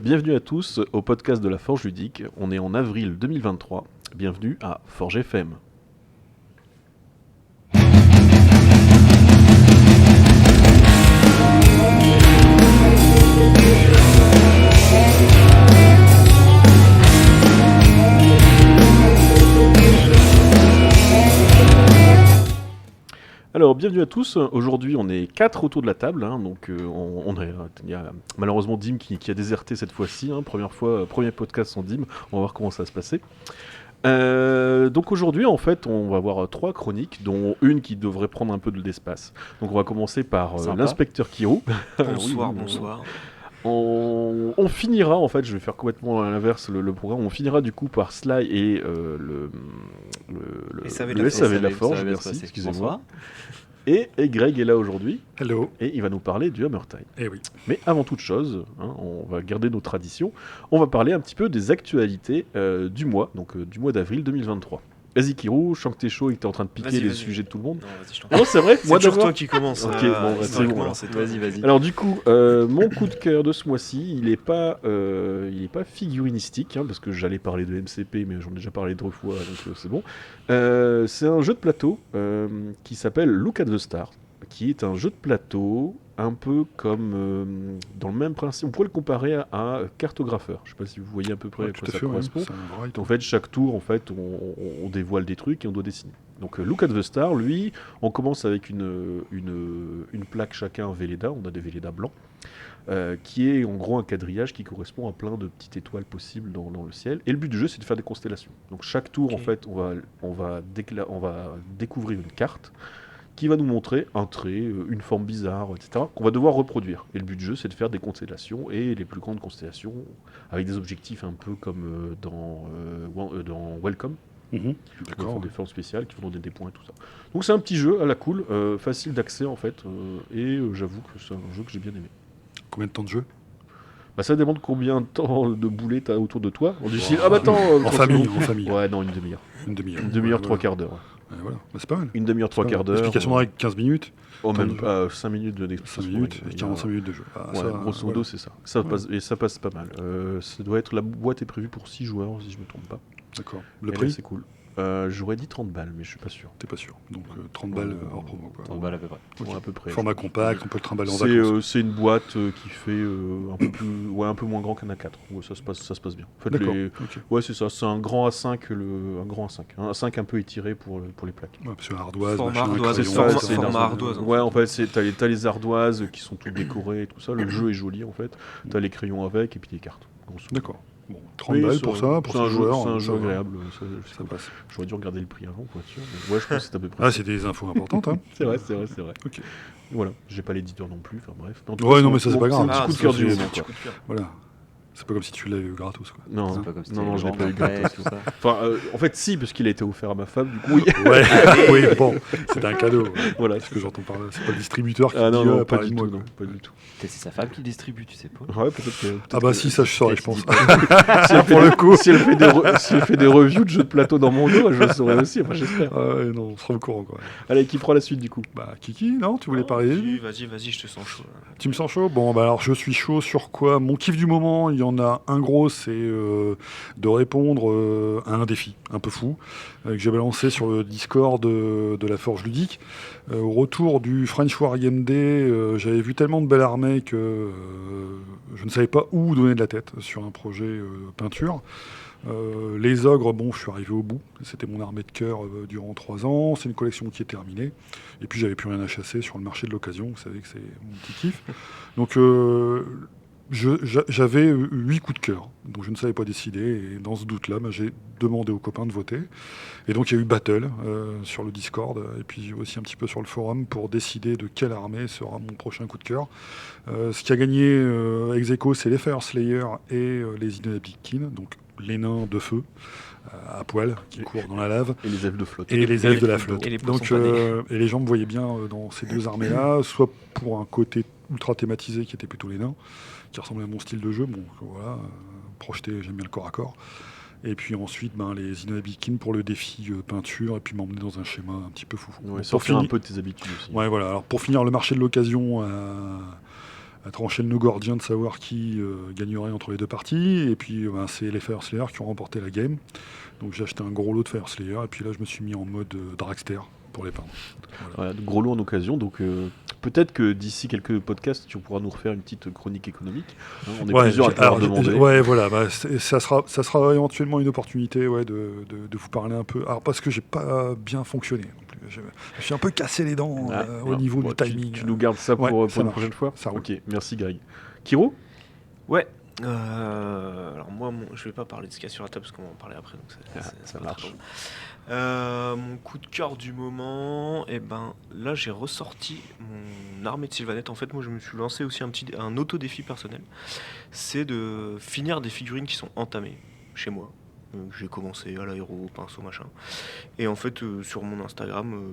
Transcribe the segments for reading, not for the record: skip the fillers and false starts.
Bienvenue à tous au podcast de la Forge Ludique. On est en avril 2023. Bienvenue à Forge FM. Alors, bienvenue à tous. Aujourd'hui, on est 4 autour de la table. Donc, il y a malheureusement Dim qui a déserté cette fois-ci. Première fois, premier podcast sans Dim. On va voir comment ça va se passer. Donc aujourd'hui, en fait, on va avoir 3 chroniques, dont une qui devrait prendre un peu de l'espace. Donc on va commencer par l'inspecteur Kiro. Bonsoir, Oui, bonsoir. On finira, en fait, je vais faire complètement à l'inverse le programme. On finira du coup par Sly et le SAV de la Forge. Merci, excusez-moi. Et Greg est là aujourd'hui. Hello. Et il va nous parler du Hammer Time. Eh oui. Mais avant toute chose, on va garder nos traditions. On va parler un petit peu des actualités du mois, donc du mois d'avril 2023. Vas-y Kiro, je sens que t'es chaud et que t'es en train de piquer les sujets de tout le monde. Non, vas-y, je t'en Non, c'est vrai. C'est toujours toi qui commence. Ok, bon, c'est bon. Vas-y. Alors du coup, mon coup de cœur de ce mois-ci, il est pas figurinistique, parce que j'allais parler de MCP, mais j'en ai déjà parlé 2 fois, donc c'est bon. C'est un jeu de plateau qui s'appelle Look at the Stars, qui est un jeu de plateau un peu comme dans le même principe. On pourrait le comparer à Cartographeur. Je sais pas si vous voyez à peu près à quoi ça correspond. En fait, chaque tour, en fait, on dévoile des trucs et on doit dessiner. Donc Look at the Star, lui, on commence avec une plaque chacun Velleda, on a des Velleda blancs, qui est en gros un quadrillage qui correspond à plein de petites étoiles possibles dans le ciel. Et le but du jeu, c'est de faire des constellations. Donc chaque tour, en fait, on va découvrir une carte qui va nous montrer un trait, une forme bizarre, etc., qu'on va devoir reproduire. Et le but du jeu, c'est de faire des constellations, et les plus grandes constellations, avec des objectifs un peu comme dans Welcome. Qui font des formes spéciales, qui vont donner des points et tout ça. Donc c'est un petit jeu à la cool, facile d'accès en fait, et j'avoue que c'est un jeu que j'ai bien aimé. Combien de temps de jeu ? Bah ça demande combien de temps de boulet t'as autour de toi. On dit attends, en famille. Ouais, non, une demi-heure. Une demi-heure. Une demi-heure, 3/4 d'heure. Voilà, bah, c'est pas mal. Une demi-heure, 3/4 d'heure. Explication avec 15 minutes. Oh, même pas 5 minutes de 5 minutes et 45 minutes de jeu. Ah, ouais, grosso modo, c'est ça. Ça passe pas mal. Ça doit être, la boîte est prévue pour 6 joueurs, si je me trompe pas. D'accord. Le prix, c'est cool. J'aurais dit 30 balles, mais je suis pas sûr. T'es pas sûr. Donc 30 balles hors promo. 30 balles à peu près. Okay. Ouais, à peu près. Format compact, on peut le trimballer en vacances. C'est une boîte qui fait un peu moins grand qu'un A4. Ouais, ça se passe bien. En fait, D'accord. Ouais, c'est ça. C'est un grand A5, un grand A5. Un A5 un peu étiré pour les plaques. Ouais, parce que ardoise, format ardoise. Ouais, en fait, t'as les ardoises qui sont toutes décorées et tout ça. Le jeu est joli, en fait. T'as les crayons avec et puis des cartes. D'accord. Bon, 30 balles pour ça, pour ce joueur. C'est un jeu agréable. Ça passe. J'aurais dû regarder le prix avant, pour être sûr. Mais ouais, je pense que c'est à peu près. Ah, c'est des infos importantes. C'est vrai. Ok. Voilà, j'ai pas l'éditeur non plus, enfin bref. Ouais, non, mais ça, c'est pas grave. C'est un petit coup de cœur du moment. Voilà. C'est pas comme si tu l'avais eu gratos, quoi. Non, c'est pas comme si je l'ai pas eu gratos. Tout ça. Enfin, en fait, si, parce qu'il a été offert à ma femme, du coup, oui. Ouais, oui, bon, c'est un cadeau. Voilà, c'est ce que j'entends par là. C'est pas le distributeur qui dit non, pas du tout. Pas du tout. C'est sa femme qui le distribue, tu sais pas. Ouais, peut-être. Ah bah si, ça je saurais, je pense. Pour le coup, si elle fait des reviews de jeux de plateau dans mon dos, je le saurais aussi. Enfin, j'espère. Ah ouais, non, on sera au courant, quoi. Allez, qui prend la suite du coup ? Bah Kiki, non, tu voulais parler ? Vas-y, je te sens chaud. Tu me sens chaud ? Bon, bah alors je suis chaud sur quoi ? Mon kiff du moment, il y en a un gros, c'est de répondre à un défi un peu fou que j'ai balancé sur le Discord de la Forge Ludique. Au retour du French War Game Day, j'avais vu tellement de belles armées que je ne savais pas où donner de la tête sur un projet peinture. Les ogres, bon, je suis arrivé au bout. C'était mon armée de cœur durant 3 ans. C'est une collection qui est terminée. Et puis, j'avais plus rien à chasser sur le marché de l'occasion. Vous savez que c'est mon petit kiff. Donc, j'avais 8 coups de cœur. Donc, je ne savais pas décider. Et dans ce doute-là, j'ai demandé aux copains de voter. Et donc, il y a eu battle sur le Discord. Et puis, aussi un petit peu sur le forum pour décider de quelle armée sera mon prochain coup de cœur. Ce qui a gagné ex aequo, c'est les Fire Slayer et les Inhabitants. Donc, les nains de feu à poil qui courent dans la lave et les elfes de flotte et les elfes de la flotte. Donc et les gens me voyaient bien dans ces 2 armées là, soit pour un côté ultra thématisé qui était plutôt les nains qui ressemblait à mon style de jeu, bon voilà, projeté, j'aime bien le corps à corps, et puis ensuite les Inhabitants pour le défi peinture, et puis m'emmener dans un schéma un petit peu fou. Ouais, sortir un peu de tes habitudes aussi. Ouais, voilà. Alors pour finir, le marché de l'occasion à trancher le nœud gordien de savoir qui gagnerait entre les deux parties. Et puis c'est les Fire Slayer qui ont remporté la game. Donc j'ai acheté un gros lot de Fire Slayer et puis là je me suis mis en mode dragster pour les peindre. Voilà, de gros lot en occasion, donc peut-être que d'ici quelques podcasts, tu pourras nous refaire une petite chronique économique. Hein, on est plusieurs à te l'avoir demandé. Ouais, voilà, ça sera éventuellement une opportunité de vous parler un peu. Alors parce que j'ai pas bien fonctionné non plus. Je suis un peu cassé les dents au niveau du timing. Tu nous gardes ça pour une prochaine fois. Ça roule. Ok, merci Greg. Kiro ? Ouais. Alors moi, je vais pas parler de ce qu'il y a sur la table parce qu'on va en parler après, donc ça marche. Mon coup de cœur du moment, là j'ai ressorti mon armée de Sylvanette. En fait, moi je me suis lancé aussi un auto-défi personnel. C'est de finir des figurines qui sont entamées chez moi. J'ai commencé à l'aéro, pinceau, machin. Et en fait, sur mon Instagram,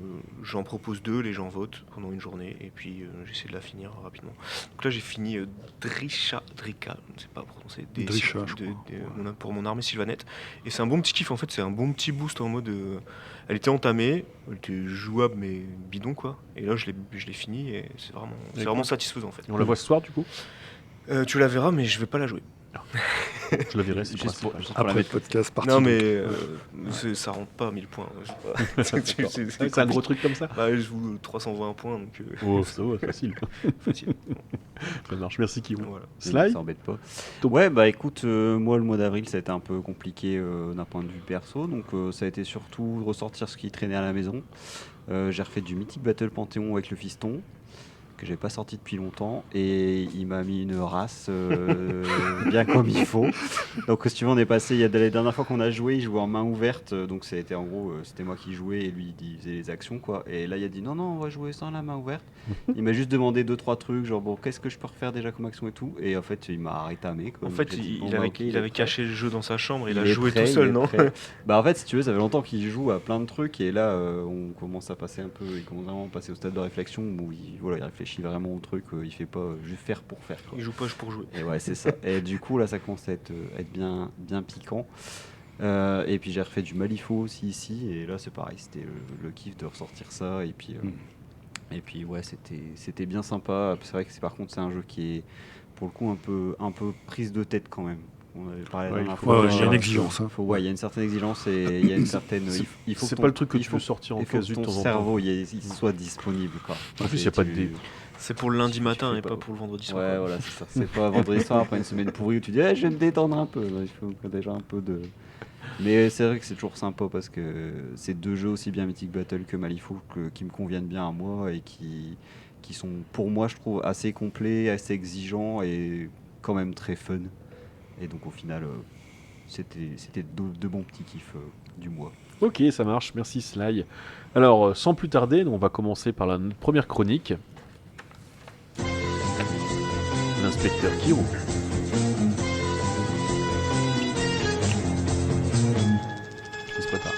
j'en propose 2, les gens votent pendant une journée, et puis j'essaie de la finir rapidement. Donc là, j'ai fini Drika, je ne sais pas prononcer, pour mon armée Sylvanette. Et c'est un bon petit kiff, en fait, c'est un bon petit boost en mode... elle était entamée, elle était jouable, mais bidon, quoi. Et là, je l'ai fini, et c'est vraiment satisfaisant, en fait. On la voit ce soir, du coup ? Tu la verras, mais je vais pas la jouer. Je la verrai, c'est juste pour après le podcast parti. Non mais ça rentre pas à 1000 points. C'est un gros truc comme ça. Je joue 320 points donc. Ça va, facile. Ça marche, merci Kiro. Voilà. Sly, ça embête pas. Ouais, écoute, moi le mois d'avril ça a été un peu compliqué d'un point de vue perso, donc ça a été surtout ressortir ce qui traînait à la maison. J'ai refait du Mythic Battle Panthéon avec le fiston, que j'ai pas sorti depuis longtemps, et il m'a mis une race bien comme il faut. Donc si tu veux, on est passé, il y a la dernière fois qu'on a joué, il jouait en main ouverte, donc c'était en gros c'était moi qui jouais et lui il faisait les actions quoi. Et là il a dit non on va jouer sans la main ouverte. Il m'a juste demandé 2-3 trucs, genre bon qu'est-ce que je peux refaire déjà comme action et tout, et en fait il m'a rétamé quoi. En fait il avait caché le jeu dans sa chambre, il a joué prêt, tout seul, non? En fait si tu veux, ça fait longtemps qu'il joue à plein de trucs, et là on commence à passer un peu, il commence vraiment à passer au stade de réflexion où il réfléchit vraiment au truc, il fait pas juste faire pour faire quoi. Il joue pas pour jouer. Et ouais c'est ça. Et du coup là ça commence à être bien piquant. Et puis j'ai refait du Malifaux aussi ici, et là c'est pareil, c'était le kiff de ressortir ça, et puis ouais c'était bien sympa. C'est vrai que par contre c'est un jeu qui est pour le coup un peu prise de tête quand même. On avait parlé la dernière fois. Il y a une exigence. Il y a une certaine exigence, et il y a une certaine. Il faut c'est pas le truc que tu peux sortir en casu de temps en temps. Ton cerveau il soit disponible quoi. En plus il n'y a pas de dé. C'est pour le lundi matin et pas pour le vendredi soir. Ouais, voilà, c'est ça. C'est pas vendredi soir après une semaine pourrie où tu dis je vais me détendre un peu. Là, il faut déjà un peu de. Mais c'est vrai que c'est toujours sympa parce que c'est deux jeux aussi bien Mythic Battle que Malifaux qui me conviennent bien à moi et qui sont pour moi je trouve assez complets, assez exigeants et quand même très fun. Et donc au final c'était de bons petits kiffs du mois. Ok, ça marche, merci Sly. Alors sans plus tarder, on va commencer par notre première chronique. L'inspecteur Kiro. Il se prépare.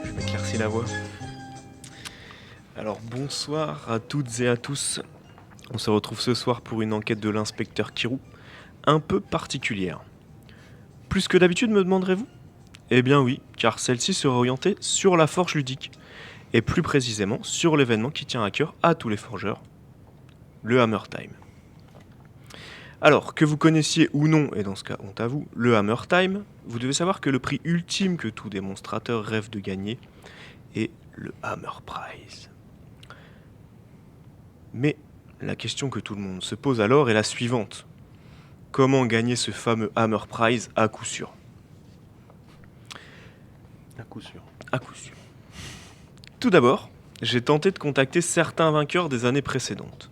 Je m'éclaircis la voix. Alors bonsoir à toutes et à tous. On se retrouve ce soir pour une enquête de l'inspecteur Kirou, un peu particulière. Plus que d'habitude, me demanderez-vous ? Eh bien oui, car celle-ci sera orientée sur la forge ludique, et plus précisément sur l'événement qui tient à cœur à tous les forgeurs, le Hammer Time. Alors, que vous connaissiez ou non, et dans ce cas, honte à vous, le Hammer Time, vous devez savoir que le prix ultime que tout démonstrateur rêve de gagner est le Hammer Prize. Mais la question que tout le monde se pose alors est la suivante. Comment gagner ce fameux Hammer Prize à coup sûr ? À coup sûr. À coup sûr. Tout d'abord, j'ai tenté de contacter certains vainqueurs des années précédentes.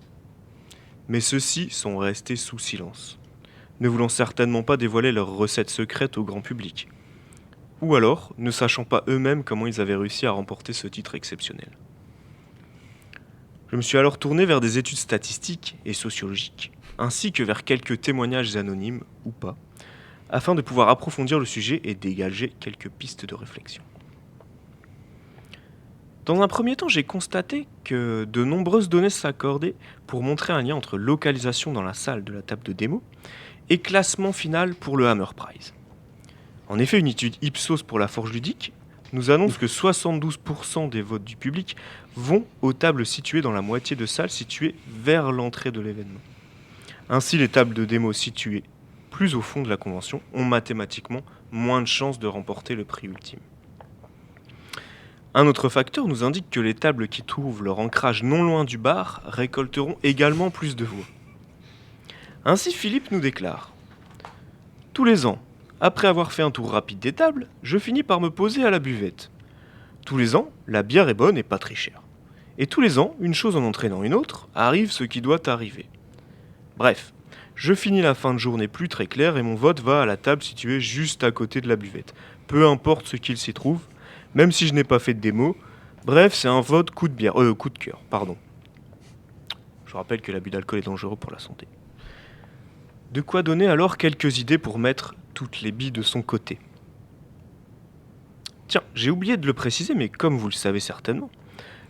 Mais ceux-ci sont restés sous silence, ne voulant certainement pas dévoiler leurs recettes secrètes au grand public. Ou alors, ne sachant pas eux-mêmes comment ils avaient réussi à remporter ce titre exceptionnel. Je me suis alors tourné vers des études statistiques et sociologiques, ainsi que vers quelques témoignages anonymes, ou pas, afin de pouvoir approfondir le sujet et dégager quelques pistes de réflexion. Dans un premier temps, j'ai constaté que de nombreuses données s'accordaient pour montrer un lien entre localisation dans la salle de la table de démo et classement final pour le Hammer Prize. En effet, une étude Ipsos pour la forge ludique nous annonce que 72% des votes du public vont aux tables situées dans la moitié de salles situées vers l'entrée de l'événement. Ainsi, les tables de démo situées plus au fond de la convention ont mathématiquement moins de chances de remporter le prix ultime. Un autre facteur nous indique que les tables qui trouvent leur ancrage non loin du bar récolteront également plus de voix. Ainsi, Philippe nous déclare « Tous les ans, après avoir fait un tour rapide des tables, je finis par me poser à la buvette. Tous les ans, la bière est bonne et pas très chère. Et tous les ans, une chose en entraînant une autre, arrive ce qui doit arriver. Bref, je finis la fin de journée plus très claire et mon vote va à la table située juste à côté de la buvette. Peu importe ce qu'il s'y trouve, même si je n'ai pas fait de démo. Bref, c'est un vote coup de cœur, pardon. Je rappelle que l'abus d'alcool est dangereux pour la santé. De quoi donner alors quelques idées pour mettre toutes les billes de son côté. Tiens, j'ai oublié de le préciser, mais comme vous le savez certainement,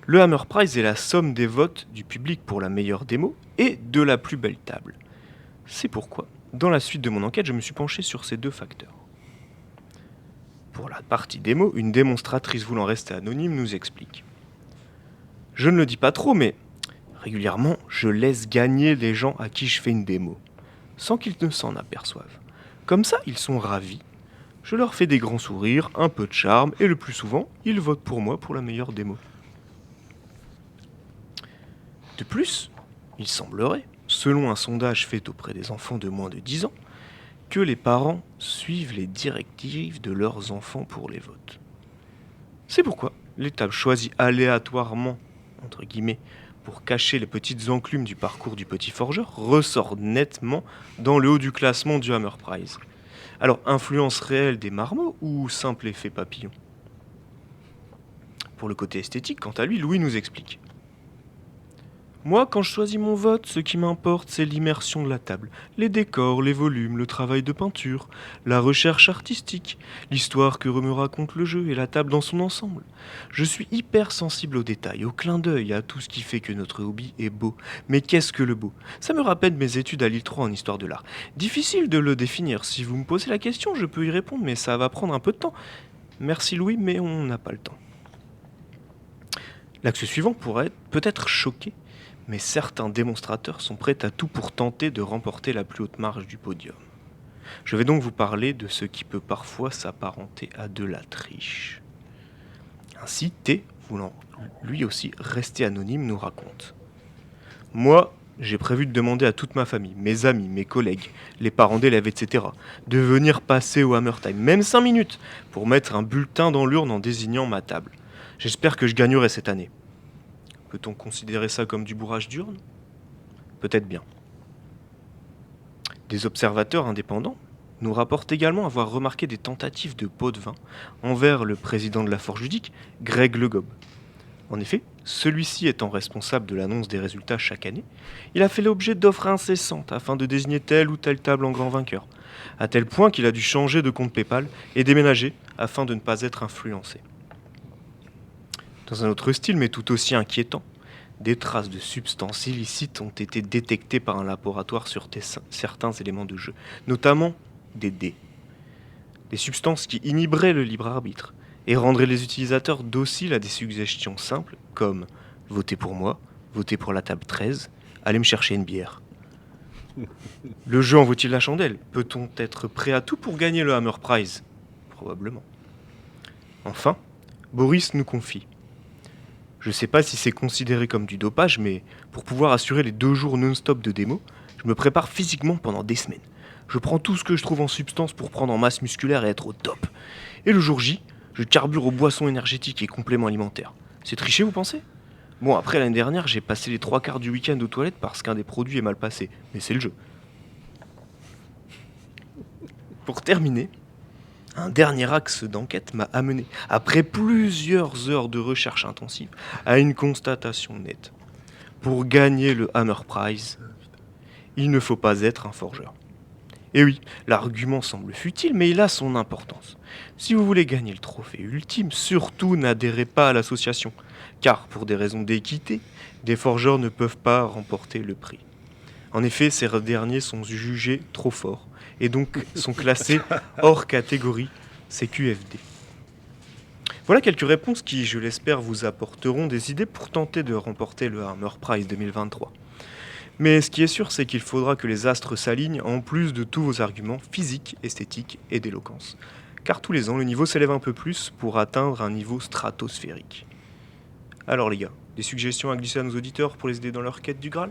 le Hammer Prize est la somme des votes du public pour la meilleure démo et de la plus belle table. C'est pourquoi, dans la suite de mon enquête, je me suis penché sur ces deux facteurs. Pour la partie démo, une démonstratrice voulant rester anonyme nous explique. Je ne le dis pas trop, mais régulièrement, je laisse gagner les gens à qui je fais une démo, sans qu'ils ne s'en aperçoivent. Comme ça, ils sont ravis. Je leur fais des grands sourires, un peu de charme, et le plus souvent, ils votent pour moi pour la meilleure démo. De plus, il semblerait, selon un sondage fait auprès des enfants de moins de 10 ans, que les parents suivent les directives de leurs enfants pour les votes. C'est pourquoi les tables choisies aléatoirement, entre guillemets, pour cacher les petites enclumes du parcours du petit forgeur, ressortent nettement dans le haut du classement du Hammer Prize. Alors, influence réelle des marmots ou simple effet papillon ? Pour le côté esthétique, quant à lui, Louis nous explique. Moi, quand je choisis mon vote, ce qui m'importe, c'est l'immersion de la table. Les décors, les volumes, le travail de peinture, la recherche artistique, l'histoire que me raconte le jeu et la table dans son ensemble. Je suis hyper sensible aux détails, aux clins d'œil, à tout ce qui fait que notre hobby est beau. Mais qu'est-ce que le beau ? Ça me rappelle mes études à Lille 3 en histoire de l'art. Difficile de le définir. Si vous me posez la question, je peux y répondre, mais ça va prendre un peu de temps. Merci Louis, mais on n'a pas le temps. L'axe suivant pourrait peut-être choquer, mais certains démonstrateurs sont prêts à tout pour tenter de remporter la plus haute marge du podium. Je vais donc vous parler de ce qui peut parfois s'apparenter à de la triche. Ainsi, T, voulant lui aussi rester anonyme, nous raconte. Moi, j'ai prévu de demander à toute ma famille, mes amis, mes collègues, les parents d'élèves, etc., de venir passer au Hammer Time, même 5 minutes, pour mettre un bulletin dans l'urne en désignant ma table. J'espère que je gagnerai cette année. Peut-on considérer ça comme du bourrage d'urne ? Peut-être bien. Des observateurs indépendants nous rapportent également avoir remarqué des tentatives de pot de vin envers le président de la Forge ludique, Greg Le Gob. En effet, celui-ci étant responsable de l'annonce des résultats chaque année, il a fait l'objet d'offres incessantes afin de désigner telle ou telle table en grand vainqueur, à tel point qu'il a dû changer de compte PayPal et déménager afin de ne pas être influencé. Dans un autre style, mais tout aussi inquiétant, des traces de substances illicites ont été détectées par un laboratoire sur certains éléments de jeu, notamment des dés. Des substances qui inhiberaient le libre arbitre et rendraient les utilisateurs dociles à des suggestions simples comme « votez pour moi, votez pour la table 13, allez me chercher une bière ». Le jeu en vaut-il la chandelle ? Peut-on être prêt à tout pour gagner le Hammer Prize ? Probablement. Enfin, Boris nous confie. Je sais pas si c'est considéré comme du dopage, mais pour pouvoir assurer les 2 jours non-stop de démo, je me prépare physiquement pendant des semaines. Je prends tout ce que je trouve en substance pour prendre en masse musculaire et être au top. Et le jour J, je carbure aux boissons énergétiques et compléments alimentaires. C'est triché, vous pensez ? Bon, après l'année dernière, j'ai passé les 3/4 du week-end aux toilettes parce qu'un des produits est mal passé. Mais c'est le jeu. Pour terminer, un dernier axe d'enquête m'a amené, après plusieurs heures de recherche intensive, à une constatation nette. Pour gagner le Hammer Prize, il ne faut pas être un forgeur. Et oui, l'argument semble futile, mais il a son importance. Si vous voulez gagner le trophée ultime, surtout n'adhérez pas à l'association, car pour des raisons d'équité, des forgeurs ne peuvent pas remporter le prix. En effet, ces derniers sont jugés trop forts, et donc sont classés hors catégorie CQFD. Voilà quelques réponses qui, je l'espère, vous apporteront des idées pour tenter de remporter le Hammer Prize 2023. Mais ce qui est sûr, c'est qu'il faudra que les astres s'alignent en plus de tous vos arguments physiques, esthétiques et d'éloquence. Car tous les ans, le niveau s'élève un peu plus pour atteindre un niveau stratosphérique. Alors les gars, des suggestions à glisser à nos auditeurs pour les aider dans leur quête du Graal ?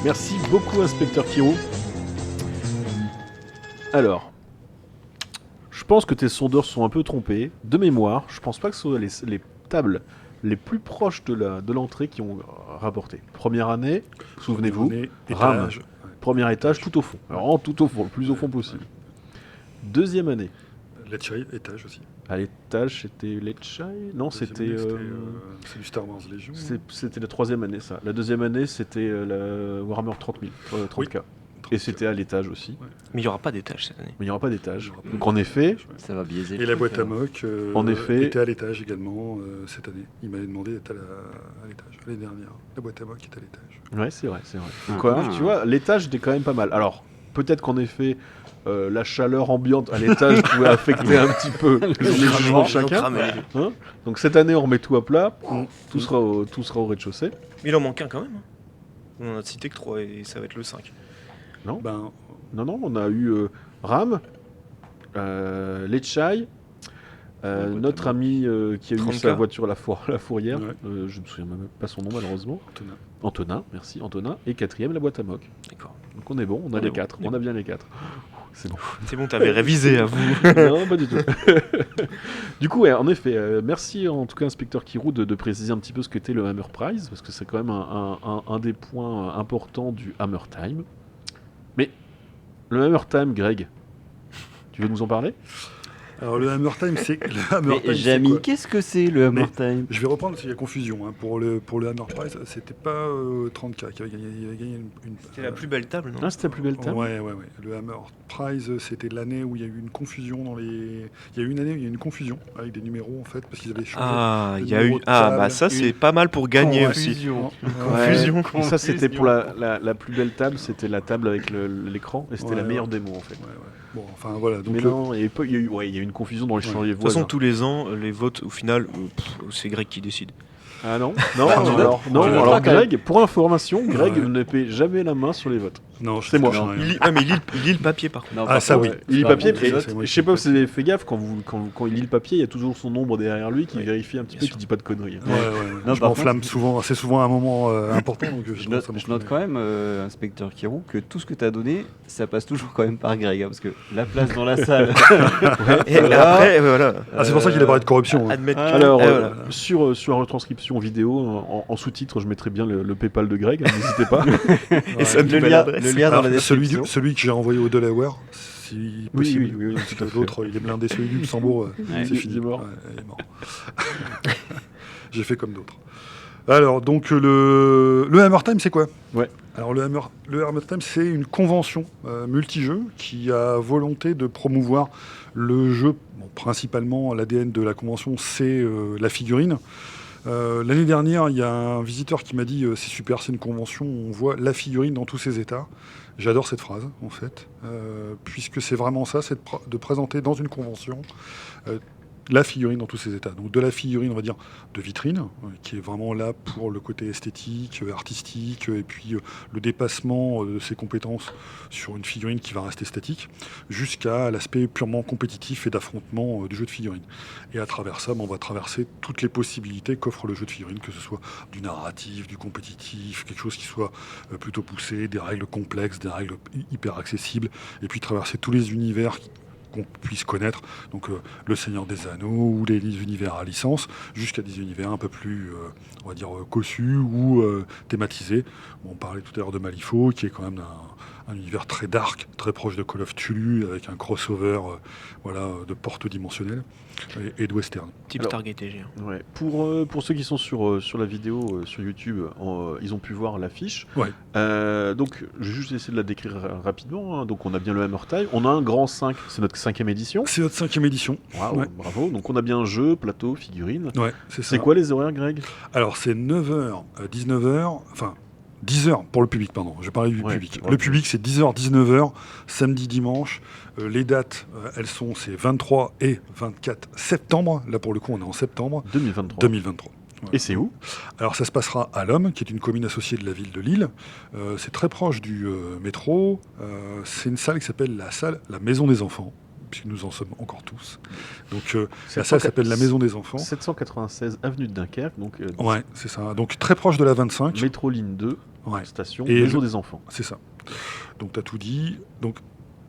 Merci beaucoup, inspecteur Kirou. Alors, je pense que tes sondeurs sont un peu trompés. De mémoire, je pense pas que ce soit les tables les plus proches de l'entrée qui ont rapporté. Première année, souvenez-vous, Ram, premier étage tout au fond. Alors tout au fond, le plus au fond possible. Deuxième année. Letchai, étage aussi. À l'étage, c'était Letchai ? Non, c'était... c'est du Star Wars Légion. C'était la troisième année, ça. La deuxième année, c'était la Warhammer 30 000, 30K. Oui. Et c'était à l'étage aussi. Ouais. Mais il n'y aura pas d'étage cette année. Mais il n'y aura pas d'étage. Donc en effet... Ça va biaiser. Et la boîte à mock en effet, était à l'étage également cette année. Il m'avait demandé d'être à l'étage. L'année dernière, la boîte à mock est à l'étage. Ouais, c'est vrai. Donc, tu vois, l'étage était quand même pas mal. Alors, peut-être qu'en effet... la chaleur ambiante à l'étage pouvait affecter un petit peu les jugements de chacun. Hein, donc cette année, on remet tout à plat. Tout sera au rez-de-chaussée. Mais il en manque un quand même. On en a cité que 3 et ça va être le 5. Non, non, on a eu Ram, Letchai, notre ami qui a eu sa voiture la fourrière. Ouais. Je ne me souviens même pas son nom malheureusement. Antonin, merci Antonin. Et quatrième, la boîte à mock. D'accord. Donc on est bon, on a les 4. On a bien les 4. C'est bon. C'est bon, t'avais révisé à vous. Non, pas du tout. Du coup, ouais, en effet, merci en tout cas, inspecteur Kirou, de préciser un petit peu ce qu'était le Hammer Prize, parce que c'est quand même un des points importants du Hammer Time. Mais le Hammer Time, Greg, tu veux nous en parler ? Alors le Hammer Time, c'est le Hammer Time. Jamy, qu'est-ce que c'est le Hammer Time ? Je vais reprendre parce qu'il y a confusion. Hein. Pour le Hammer Prize, c'était pas 30K qui avait gagné. Il avait gagné une c'était la plus belle table, non ? Ah, c'était la plus belle table. Ouais. Le Hammer Prize, c'était l'année où il y a eu une confusion dans les. Il y a eu une année où il y a eu une confusion avec des numéros en fait parce qu'ils avaient changé. Ah, il y a eu. Ah, bah ça c'est pas mal pour gagner aussi. Confusion. Ça c'était pour la plus belle table, c'était la table avec l'écran et c'était la meilleure démo en fait. Bon, enfin voilà. Donc mais non, il y a eu une confusion dans les champs. De toute façon, tous les ans, les votes, au final, c'est Greg qui décide. Ah non, alors Greg, pour information, Greg ne paie jamais la main sur les votes. Non, c'est moi. Mais il lit le papier par contre. Ah ça oui. Il lit le papier, je sais pas si vous avez fait gaffe, quand il lit le papier, il y a toujours son ombre derrière lui qui vérifie un petit peu qu'il dit pas de conneries. Je m'enflamme souvent, c'est souvent un moment important. Donc je note quand même, inspecteur Kirou, que tout ce que tu as donné, ça passe toujours quand même par Greg, parce que la place dans la salle... Et après, voilà. C'est pour ça qu'il a parlé de corruption. Alors, sur la retranscription vidéo, en sous-titres, je mettrai bien le PayPal de Greg, n'hésitez pas. Et ça le lien dans la description. Celui que j'ai envoyé au Delaware, si possible. Oui, l'autre, il est blindé, celui du Luxembourg, c'est fini. Il est mort. J'ai fait comme d'autres. Alors, donc, le Hammer Time, c'est quoi ? Ouais. Alors, le Hammer Time, c'est une convention multijeu qui a volonté de promouvoir le jeu. Bon, principalement, l'ADN de la convention, c'est la figurine. L'année dernière, il y a un visiteur qui m'a dit c'est super, c'est une convention, on voit la figurine dans tous ses états. J'adore cette phrase, en fait, puisque c'est vraiment ça, c'est de présenter dans une convention la figurine dans tous ses états. Donc de la figurine, on va dire, de vitrine, qui est vraiment là pour le côté esthétique, artistique, et puis le dépassement de ses compétences sur une figurine qui va rester statique, jusqu'à l'aspect purement compétitif et d'affrontement du jeu de figurine. Et à travers ça, on va traverser toutes les possibilités qu'offre le jeu de figurine, que ce soit du narratif, du compétitif, quelque chose qui soit plutôt poussé, des règles complexes, des règles hyper accessibles, et puis traverser tous les univers qu'on puisse connaître, donc le Seigneur des Anneaux ou les univers à licence, jusqu'à des univers un peu plus, on va dire, cossus ou thématisés. Bon, on parlait tout à l'heure de Malifaux, qui est quand même un univers très dark, très proche de Call of Cthulhu, avec un crossover de portes dimensionnelles et de western. Type Stargate TG. Ouais. Pour ceux qui sont sur la vidéo sur YouTube, ils ont pu voir l'affiche. Ouais. Donc, je vais juste essayer de la décrire rapidement. Hein. Donc, on a bien le Hammer Time. On a un grand 5, c'est notre 5e édition. C'est notre 5e édition. Wow, ouais. Bravo. Donc, on a bien jeu, plateau, figurine. Ouais, c'est ça. C'est quoi les horaires, Greg ? Alors, c'est 9h, 19h, enfin... 10h pour le public, pardon. Je parlais du Ouais, public. ouais. Le public, c'est 10h, 19h, samedi, dimanche. Les dates, c'est 23 et 24 septembre. Là, pour le coup, on est en septembre 2023. 2023. Voilà. Et c'est où? Alors, ça se passera à l'Homme, qui est une commune associée de la ville de Lille. C'est très proche du métro. C'est une salle qui s'appelle la Maison des Enfants, puisque nous en sommes encore tous. Donc, la salle s'appelle la Maison des Enfants. 796 avenue de Dunkerque, donc Ouais, c'est ça. Donc, très proche de la 25. métro ligne 2, Ouais. station Et Maison des Enfants. C'est ça. Donc tu as tout dit. Donc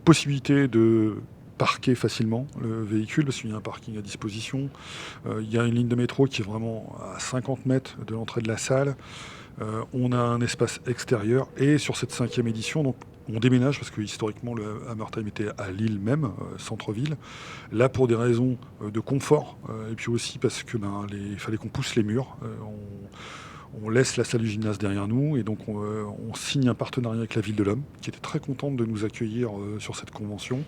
possibilité de parquer facilement le véhicule parce qu'il y a un parking à disposition. Il y a une ligne de métro qui est vraiment à 50 mètres de l'entrée de la salle. On a un espace extérieur et sur cette 5e édition, donc on déménage parce que historiquement le Hammer Time était à Lille même, centre-ville. Là pour des raisons de confort et puis aussi parce que il fallait qu'on pousse les murs. On laisse la salle du gymnase derrière nous et donc on signe un partenariat avec la Ville de l'Homme qui était très contente de nous accueillir sur cette convention.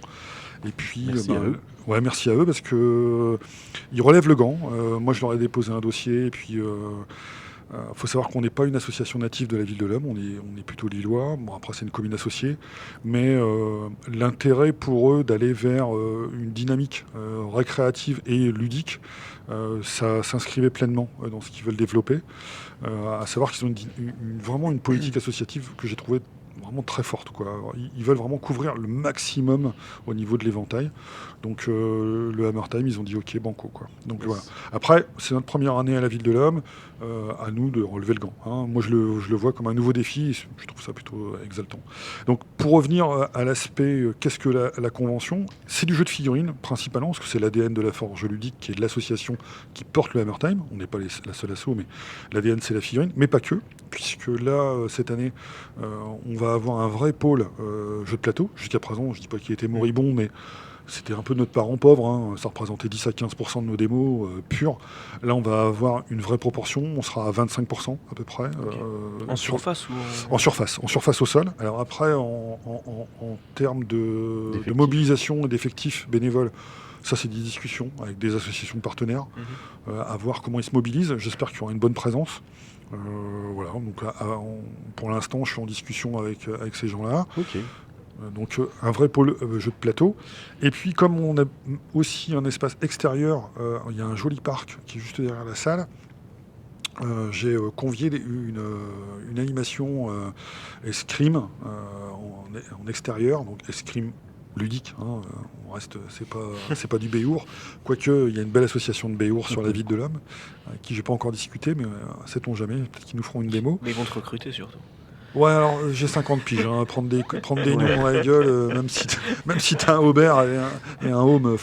Et puis, Merci à eux. Ouais, merci à eux parce que ils relèvent le gant. Moi, je leur ai déposé un dossier et puis faut savoir qu'on n'est pas une association native de la Ville de l'Homme, on est plutôt lillois. Bon, après, c'est une commune associée, mais l'intérêt pour eux d'aller vers une dynamique récréative et ludique, ça s'inscrivait pleinement dans ce qu'ils veulent développer. À savoir qu'ils ont vraiment une politique associative que j'ai trouvée vraiment très forte, quoi. Ils veulent vraiment couvrir le maximum au niveau de l'éventail. Donc le Hammer Time, ils ont dit ok, banco, quoi. Donc Yes. voilà. Après, c'est notre première année à la Ville de l'Homme, à nous de relever le gant, hein. Moi, je le vois comme un nouveau défi, et je trouve ça plutôt exaltant. Donc pour revenir à l'aspect, qu'est-ce que la convention? C'est du jeu de figurines, principalement, parce que c'est l'ADN de la Forge Ludique, qui est l'association qui porte le Hammer Time. On n'est pas la seule asso, mais l'ADN, c'est la figurine, mais pas que, puisque là, cette année, on va avoir un vrai pôle jeu de plateau. Jusqu'à présent, je ne dis pas qu'il était moribond, mais c'était un peu notre parent pauvre, hein. Ça représentait 10 à 15% de nos démos pures. Là, on va avoir une vraie proportion, on sera à 25% à peu près. En surface ou En surface au sol. Alors après, en termes de D'effectifs. mobilisation et d'effectifs bénévoles, ça c'est des discussions avec des associations partenaires, à voir comment ils se mobilisent. J'espère qu'il y aura une bonne présence. Voilà, donc pour l'instant, je suis en discussion avec ces gens-là. Ok. Donc un vrai pôle jeu de plateau. Et puis comme on a aussi un espace extérieur, il y a un joli parc qui est juste derrière la salle. J'ai convié une animation escrime en extérieur, donc escrime ludique, hein, on reste, c'est pas du Béour, quoique il y a une belle association de Béour sur la Ville de l'Homme, avec qui j'ai pas encore discuté, mais sait-on jamais, peut-être qu'ils nous feront une démo. Mais ils vont te recruter surtout. Ouais, alors j'ai 50 piges, hein, prendre des noms dans la gueule, même si t'as un Aubert et un Home,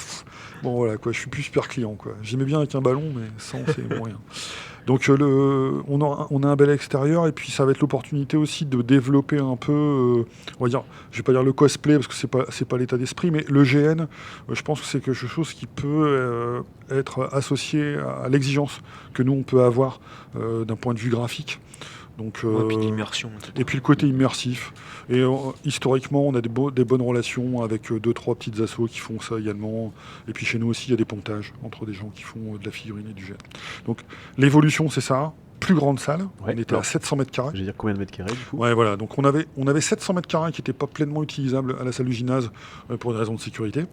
bon voilà quoi, je suis plus super client quoi. J'aimais bien avec un ballon, mais sans c'est moyen. Donc on a un bel extérieur et puis ça va être l'opportunité aussi de développer un peu, on va dire, je vais pas dire le cosplay parce que c'est pas l'état d'esprit, mais le GN, je pense que c'est quelque chose qui peut être associé à l'exigence que nous on peut avoir d'un point de vue graphique. Donc, Ouais, puis l'immersion. etc. et puis le côté immersif. Et historiquement, on a des bonnes relations avec 2-3 petites assos qui font ça également. Et puis chez nous aussi, il y a des pontages entre des gens qui font de la figurine et du jet. Donc l'évolution, c'est ça. Plus grande salle. Ouais, On était à 700 mètres carrés. Je veux dire combien de mètres carrés du coup? Ouais, voilà. Donc on avait 700 mètres carrés qui n'étaient pas pleinement utilisables à la salle du gymnase pour des raisons de sécurité.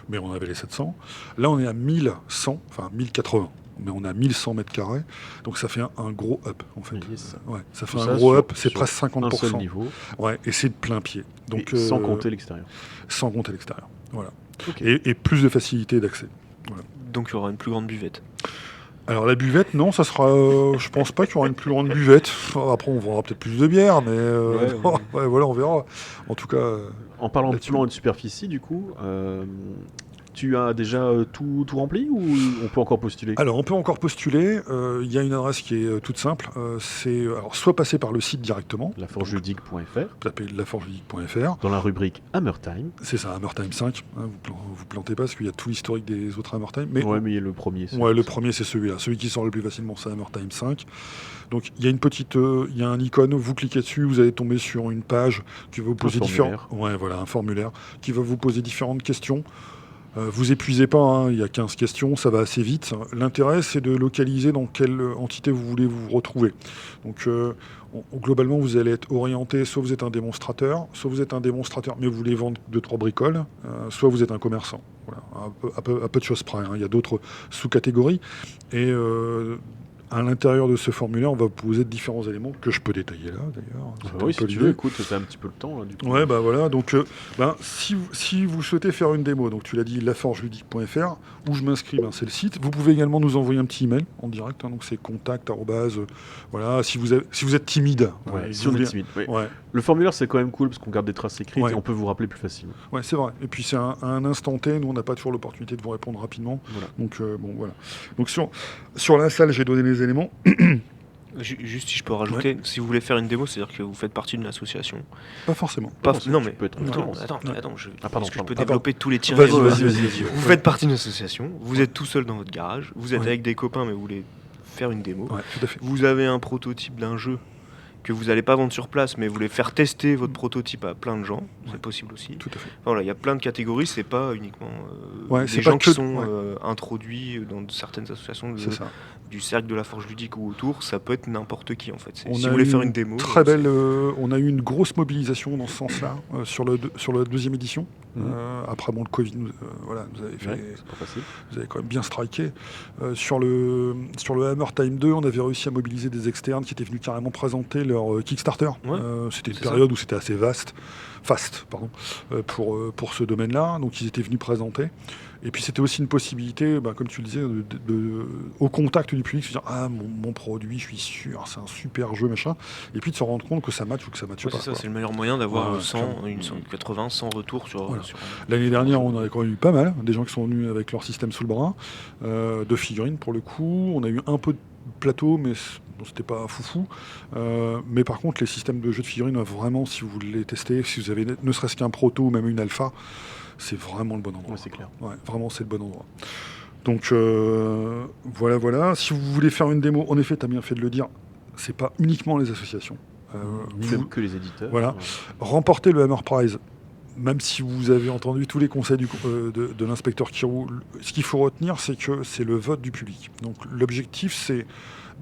Mais on avait les 700. Là, on est à 1100, enfin 1080. Mais on a 1100 mètres carrés, donc ça fait un gros up en fait. Yes. Ouais, ça fait Tout un ça gros sur- up, c'est sur presque Un seul 50%. niveau, Ouais, et c'est de plein pied. Donc et sans compter l'extérieur. sans compter l'extérieur. Voilà. Ok. Et plus de facilité d'accès. Donc il y aura une plus grande buvette. Alors la buvette, non, ça sera. Je pense pas qu'il y aura une plus grande buvette. Après, on vendra peut-être plus de bière, mais ouais, voilà, on verra. En tout cas, En parlant de là-dessus. plan et de superficie, du coup, tu as déjà tout rempli ou on peut encore postuler? alors on peut encore postuler. Il y a une adresse qui est toute simple. C'est alors soit passer par le site directement. Laforgeludique.fr, Tapez laforgeludique.fr. dans la rubrique Hammer Time. C'est ça, Hammer Time 5. Hein, vous plantez pas parce qu'il y a tout l'historique des autres Hammer Time. Mais Ouais, mais le premier. c'est- ouais, le premier c'est celui-là. Celui qui sort le plus facilement, c'est Hammer Time 5. Donc il y a une petite, il y a un icône. Vous cliquez dessus, vous allez tomber sur une page qui va vous poser formulaire. ouais, voilà, un formulaire qui va vous poser différentes questions. Vous épuisez pas, hein, il y a 15 questions, ça va assez vite. L'intérêt, c'est de localiser dans quelle entité vous voulez vous retrouver. Donc, globalement, vous allez être orienté, soit vous êtes un démonstrateur, mais vous voulez vendre 2-3 bricoles, soit vous êtes un commerçant. Voilà, à peu de choses près, hein. Il y a d'autres sous-catégories. Et à l'intérieur de ce formulaire, on va vous poser différents éléments que je peux détailler là, d'ailleurs. Oui, si tu veux, écoute, t'as un petit peu le temps, là, du coup. Ouais, bah voilà, donc si vous souhaitez faire une démo, donc tu l'as dit, laforgeludique.fr, où je m'inscris, c'est le site. Vous pouvez également nous envoyer un petit email en direct, hein, donc c'est contact, voilà, si vous êtes timide. Ouais, si on est timide, oui. Ouais. Le formulaire, c'est quand même cool, parce qu'on garde des traces écrites, Ouais. et on peut vous rappeler plus facilement. Ouais, c'est vrai. Et puis c'est un instant T, nous on n'a pas toujours l'opportunité de vous répondre rapidement. Voilà. Donc bon, voilà. Donc sur la salle, j'ai donné les éléments. Juste si je peux rajouter, si vous voulez faire une démo, c'est-à-dire que vous faites partie d'une association. Pas forcément. Non mais peut être attends, freelance. attends, pardon, est-ce que je pardon. peux développer tous les tirs. Vas-y. Vous faites partie d'une association, vous êtes tout seul dans votre garage, vous êtes avec des copains mais vous voulez faire une démo. Ouais, tout à fait. Vous avez un prototype d'un jeu que vous n'allez pas vendre sur place, mais vous voulez faire tester votre prototype à plein de gens, c'est possible aussi. Tout à fait. Voilà, il y a plein de catégories, c'est pas uniquement c'est des pas gens que qui sont introduits dans certaines associations C'est ça. du cercle de la forge ludique ou autour, ça peut être n'importe qui en fait. On Si a vous voulez eu faire une démo, très belle, on a eu une grosse mobilisation dans ce sens-là sur la deuxième édition. Après, le Covid, nous avait fait, C'est pas facile. vous avez quand même bien striké. Sur le Hammer Time 2, on avait réussi à mobiliser des externes qui étaient venus carrément présenter leur Kickstarter. Ouais, c'était une c'est période où c'était assez fast, pour ce domaine-là. Donc ils étaient venus présenter. Et puis c'était aussi une possibilité, comme tu le disais, au contact du public, se dire mon produit, je suis sûr, c'est un super jeu, machin. Et puis de se rendre compte que ça matche ou que ça matche pas. c'est ça, quoi. c'est le meilleur moyen d'avoir Ouais, 80, 100 retours sur. Voilà. sur L'année dernière, on en a quand même eu pas mal, des gens qui sont venus avec leur système sous le bras, de figurines pour le coup. On a eu un peu de plateau, mais c'était pas foufou. Mais par contre, les systèmes de jeux de figurines, vraiment, si vous voulez les tester, si vous avez ne serait-ce qu'un proto ou même une alpha, c'est vraiment le bon endroit. Ouais, c'est clair. Ouais, vraiment, c'est le bon endroit. Donc, voilà. Si vous voulez faire une démo, en effet, tu as bien fait de le dire, c'est pas uniquement les associations. Ni même que les éditeurs. Voilà. Remporter le Hammer Prize, même si vous avez entendu tous les conseils de l'inspecteur Kirou, ce qu'il faut retenir, c'est que c'est le vote du public. Donc l'objectif, c'est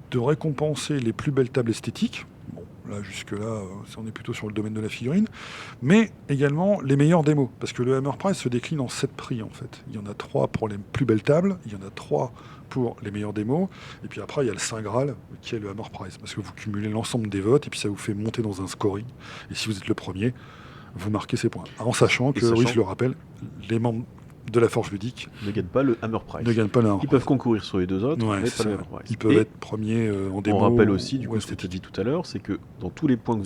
de récompenser les plus belles tables esthétiques. Bon, là, jusque-là, on est plutôt sur le domaine de la figurine. Mais également les meilleures démos. Parce que le Hammer Prize se décline en 7 prix, en fait. Il y en a 3 pour les plus belles tables, il y en a 3 pour les meilleures démos. Et puis après, il y a le Saint Graal, qui est le Hammer Prize. Parce que vous cumulez l'ensemble des votes, et puis ça vous fait monter dans un scoring. Et si vous êtes le premier, vous marquez ces points. En sachant que, oui, je le rappelle, les membres de la Forge ludique ne gagnent pas le Hammer Prize. ne gagnent pas le Hammer Ils peuvent concourir sur les deux autres, Ouais, mais c'est pas le ça. Hammer Prize. Ils peuvent Et être premiers en démo. on rappelle aussi, du coup, ou ce que tu as esthétique. dit tout à l'heure, c'est que dans tous les points que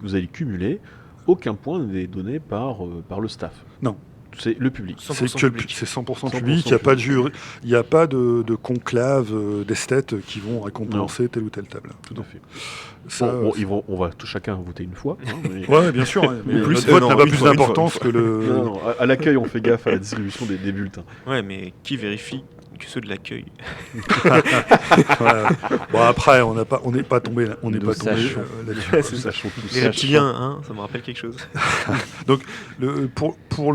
vous allez cumuler, aucun point n'est donné par le staff. Non. C'est le public. C'est 100% que c'est 100% public, il n'y a public. pas de jury, il n'y a pas de conclave d'esthètes qui vont récompenser telle ou telle table. Tout à fait. Ça, On va chacun voter une fois. hein, mais- ouais, bien sûr, mais Mais plus non, vote n'a pas une plus fois, d'importance que le. Non, à l'accueil, on fait gaffe à la distribution des bulletins. Ouais, mais qui vérifie que ceux de l'accueil? Voilà. Bon, après, on n'est pas tombé là. On n'est Nous pas tombé sachons. là-dessus. Nous sachons tous. Les reptiliens, hein, ça me rappelle quelque chose. Donc, pour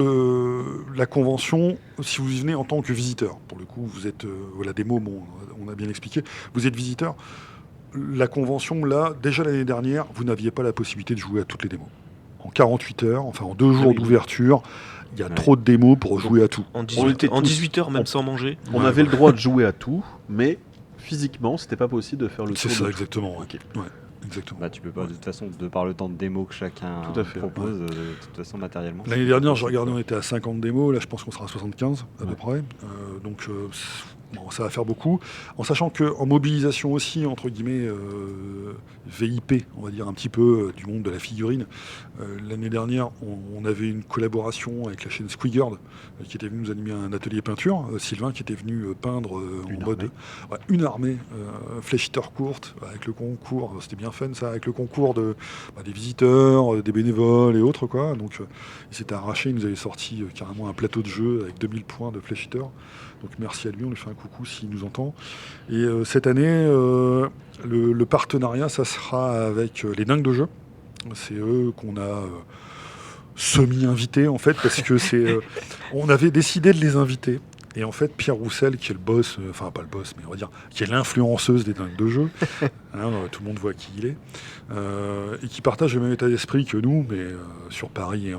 la convention, si vous y venez en tant que visiteur, pour le coup, vous êtes la démo, bon, on a bien expliqué, vous êtes visiteur. La convention, là, déjà l'année dernière, vous n'aviez pas la possibilité de jouer à toutes les démos. En 48 heures, enfin en 2 jours oui. d'ouverture, il y a Ouais. trop de démos pour jouer à tout. En On était 18 heures, même on- sans manger. On Ouais, avait le droit de jouer à tout, mais physiquement, c'était pas possible de faire le C'est tour ça, de exactement. Ok. Ouais, exactement. Bah, tu peux pas, de toute façon, de par le temps de démo que chacun Tout à fait, propose, de toute façon, matériellement. L'année dernière, j'ai regardé, on était à 50 démos. Là, je pense qu'on sera à 75 à peu Ouais. près. Donc, bon, ça va faire beaucoup. En sachant qu'en mobilisation aussi, entre guillemets, VIP, on va dire un petit peu, du monde de la figurine, l'année dernière, on avait une collaboration avec la chaîne Squigard, qui était venue nous animer un atelier peinture. Sylvain qui était venu peindre Une en mode armée. une armée, flèche hitter courte, avec le concours, c'était bien fun ça, avec le concours des visiteurs, des bénévoles et autres, quoi. Donc il s'était arraché, il nous avait sorti carrément un plateau de jeu avec 2000 points de flèche hitter. Donc merci à lui, on lui fait un coucou s'il nous entend. Et cette année, le partenariat, ça sera avec les dingues de jeu. C'est eux qu'on a semi-invités en fait, parce que on avait décidé de les inviter. Et en fait, Pierre Roussel, qui est le boss, enfin pas le boss, mais on va dire, qui est l'influenceuse des dingues de jeu, tout le monde voit qui il est, et qui partage le même état d'esprit que nous, mais sur Paris et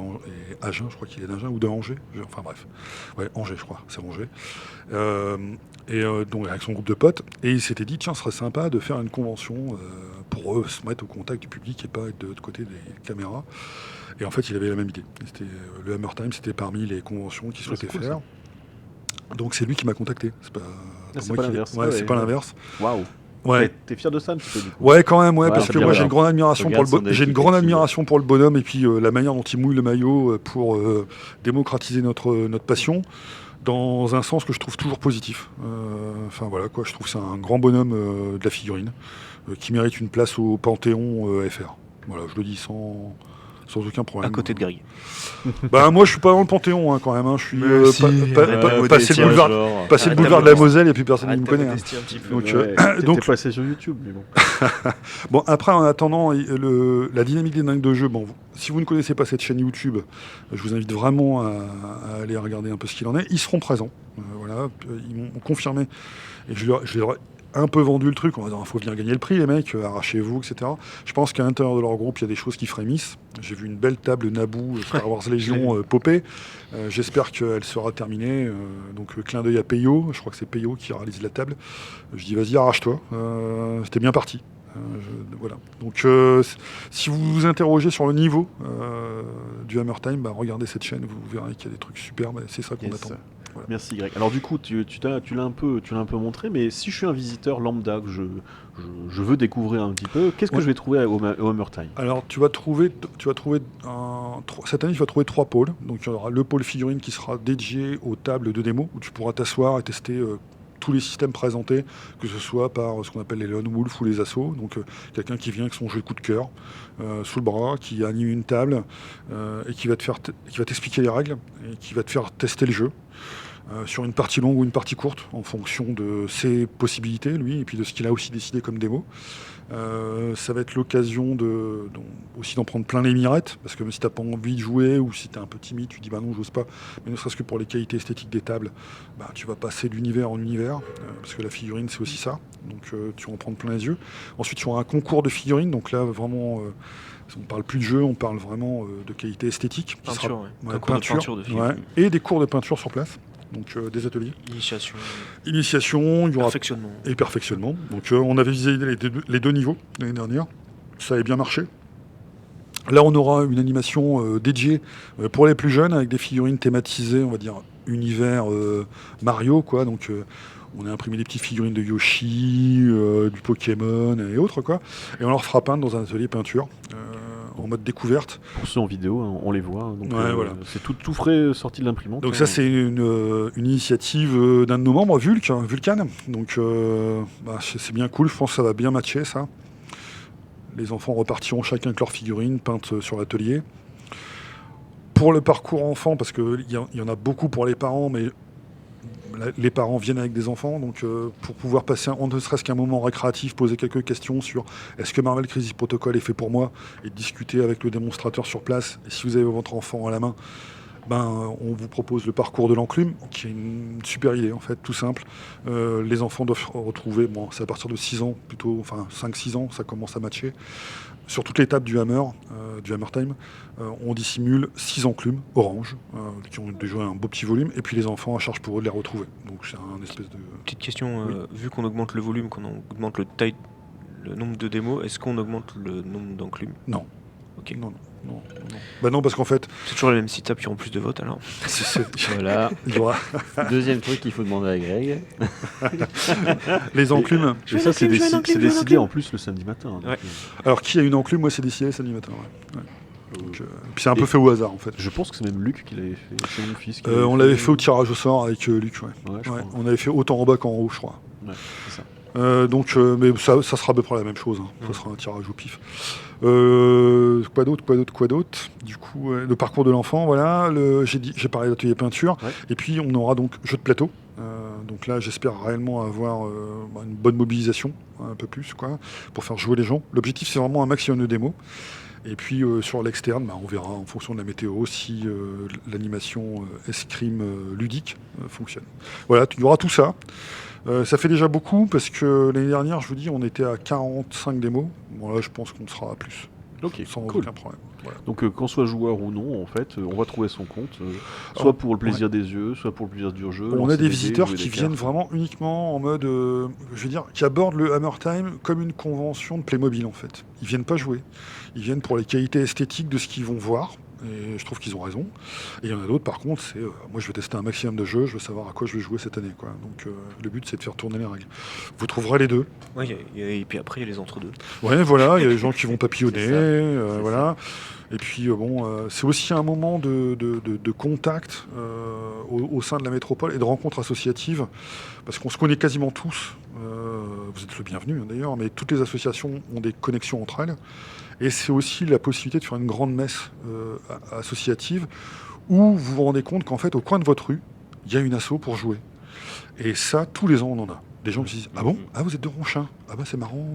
Agen, je crois qu'il est d'Agen ou de Angers, enfin bref, ouais, Angers, je crois, c'est Angers. Donc avec son groupe de potes, et il s'était dit, tiens, ce serait sympa de faire une convention pour eux se mettre au contact du public et pas être de l'autre côté des caméras. Et en fait, il avait la même idée. Le Hammer Time, c'était parmi les conventions qu'il souhaitait cool, faire. ça. Donc c'est lui qui m'a contacté. C'est pas, c'est moi pas qui l'inverse. Ouais, c'est pas l'inverse. Waouh. Ouais. T'es fier de ça un petit peu du coup. Ouais, quand même, ouais, Ouais, parce c'est que bien, moi bien. j'ai une grande admiration Regarde pour son j'ai une équipe grande active. admiration pour le bonhomme et puis la manière dont il mouille le maillot pour démocratiser notre passion dans un sens que je trouve toujours positif. Enfin voilà quoi, je trouve que c'est un grand bonhomme de la figurine qui mérite une place au Panthéon FR. Voilà, je le dis sans aucun problème. À côté de Greg. Bah moi je suis pas dans le Panthéon hein, quand même. Hein. Je suis Mais si, passé le boulevard, passer le Arrête boulevard ta de la modestie. Moselle et puis personne ne Arrête me ta connaît. Hein. modestie un petit peu. Donc, T'es donc- passé sur YouTube, mais bon. Bon, après, en attendant, la dynamique des dingues de jeu, bon, si vous ne connaissez pas cette chaîne YouTube, je vous invite vraiment à aller regarder un peu ce qu'il en est. Ils seront présents. Voilà, ils m'ont confirmé. Et je leur ai un peu vendu le truc. On va dire, il faut venir gagner le prix, les mecs, arrachez-vous, etc. Je pense qu'à l'intérieur de leur groupe, il y a des choses qui frémissent. J'ai vu une belle table Naboo Star Wars Légion popper. J'espère qu'elle sera terminée. Donc, clin d'œil à Peyo. Je crois que c'est Peyo qui réalise la table. Je dis, vas-y, arrache-toi. C'était bien parti. Voilà. Donc, si vous vous interrogez sur le niveau du Hammer Time, bah, regardez cette chaîne, vous verrez qu'il y a des trucs superbes. C'est ça qu'on Yes. attend. Voilà. Merci Greg. Alors du coup, tu l'as un peu montré, mais si je suis un visiteur lambda que je veux découvrir un petit peu, qu'est-ce que Ouais. je vais trouver au Hammer Time? Alors, cette année, tu vas trouver 3 pôles. Donc, il y aura le pôle figurine qui sera dédié aux tables de démo où tu pourras t'asseoir et tester tous les systèmes présentés, que ce soit par ce qu'on appelle les Lone Wolf ou les Assauts. Donc, quelqu'un qui vient avec son jeu de coup de cœur sous le bras, qui anime une table et qui va t'expliquer les règles et qui va te faire tester le jeu. Sur une partie longue ou une partie courte, en fonction de ses possibilités, lui, et puis de ce qu'il a aussi décidé comme démo. Ça va être l'occasion aussi d'en prendre plein les mirettes, parce que même si tu n'as pas envie de jouer, ou si tu es un peu timide, tu dis bah non, j'ose pas, mais ne serait-ce que pour les qualités esthétiques des tables, bah, tu vas passer d'univers en univers, parce que la figurine c'est aussi ça, donc tu vas en prendre plein les yeux. Ensuite, tu auras un concours de figurines, donc là vraiment... on parle plus de jeu, on parle vraiment de qualité esthétique. qui Peinture, sera- ouais. ouais, Un cours de peinture de figurines. ouais, et des cours de peinture sur place, donc des ateliers. Initiation, il y aura Perfectionnement. et perfectionnement. Donc on avait visé les deux niveaux l'année dernière, ça avait bien marché. Là on aura une animation dédiée pour les plus jeunes avec des figurines thématisées, on va dire univers Mario quoi. Donc on a imprimé des petites figurines de Yoshi, du Pokémon et autres quoi. Et on leur fera peindre dans un atelier peinture en mode découverte. Pour ceux en vidéo, hein, on les voit. Hein, donc, Ouais, voilà. C'est tout frais sorti de l'imprimante. Donc hein. ça c'est une initiative d'un de nos membres, Vulcan. Donc c'est bien cool, je pense que ça va bien matcher ça. Les enfants repartiront chacun avec leurs figurines peintes sur l'atelier. Pour le parcours enfant, parce qu'il y en a beaucoup pour les parents, mais les parents viennent avec des enfants, donc pour pouvoir passer ne serait-ce qu'un moment récréatif, poser quelques questions sur est-ce que Marvel Crisis Protocol est fait pour moi, et discuter avec le démonstrateur sur place. Et si vous avez votre enfant à la main, on vous propose le parcours de l'enclume, qui est une super idée en fait, tout simple. Les enfants doivent retrouver, c'est à partir de 6 ans, plutôt, enfin 5-6 ans, ça commence à matcher. Sur toutes les tables du Hammer Time, on dissimule 6 enclumes orange, qui ont déjà un beau petit volume, et puis les enfants à charge pour eux de les retrouver. Donc c'est un espèce de... Petite question, Oui. vu qu'on augmente le volume, qu'on augmente le nombre de démos, est-ce qu'on augmente le nombre d'enclumes? Non. Ok. Non. Bah non, parce qu'en fait, C'est toujours les mêmes sites qui auront plus de votes alors. Voilà. il y aura Deuxième truc qu'il faut demander à Greg. les enclumes. Et ça, c'est décidé en plus le samedi matin. hein, donc, Ouais. Alors qui a une enclume? Moi c'est décidé samedi matin. Ouais. Donc, puis c'est un peu Et- fait au hasard en fait. Je pense que c'est même Luc qui l'avait fait. C'est mon fils. qui On l'avait fait au tirage au sort avec Luc. Ouais. Ouais, je Ouais, crois. on avait fait autant en bas qu'en haut, je crois. Ouais, c'est ça. Mais ça sera à peu près la même chose. Hein. Ça sera un tirage au pif. Quoi d'autre? Du coup, le parcours de l'enfant, voilà. J'ai parlé d'atelier peinture. Ouais. Et puis, on aura donc jeu de plateau. Donc là, j'espère réellement avoir une bonne mobilisation, un peu plus, quoi, pour faire jouer les gens. L'objectif, c'est vraiment un maximum de démos. Et puis sur l'externe, on verra en fonction de la météo si l'animation escrime ludique fonctionne. Voilà, il y aura tout ça. Ça fait déjà beaucoup parce que l'année dernière, je vous dis, on était à 45 démos. Bon là, je pense qu'on sera à plus. Ok, Sans cool. aucun problème. Voilà. Donc qu'on soit joueur ou non, en fait, on va trouver son compte, soit pour le plaisir des yeux, soit pour le plaisir du jeu. On a lancer des dés, visiteurs jouer qui des viennent cartes. vraiment uniquement en mode, je veux dire, qui abordent le Hammer Time comme une convention de Playmobil en fait. Ils viennent pas jouer, ils viennent pour les qualités esthétiques de ce qu'ils vont voir. Et je trouve qu'ils ont raison. Et il y en a d'autres, par contre, c'est moi je veux tester un maximum de jeux, je veux savoir à quoi je vais jouer cette année, quoi. Donc le but c'est de faire tourner les règles. Vous trouverez les deux. Ouais, et puis après, il y a les entre-deux. Ouais, voilà, il y a des gens qui vont papillonner, C'est ça, c'est voilà. Et puis c'est aussi un moment de contact au sein de la métropole et de rencontres associatives, parce qu'on se connaît quasiment tous. Vous êtes le bienvenu hein, d'ailleurs, mais toutes les associations ont des connexions entre elles. Et c'est aussi la possibilité de faire une grande messe associative où vous vous rendez compte qu'en fait, au coin de votre rue, il y a une asso pour jouer. Et ça, tous les ans, on en a. Des gens qui disent « Ah bon ? Ah, vous êtes de Ronchin ? Ah bah c'est marrant.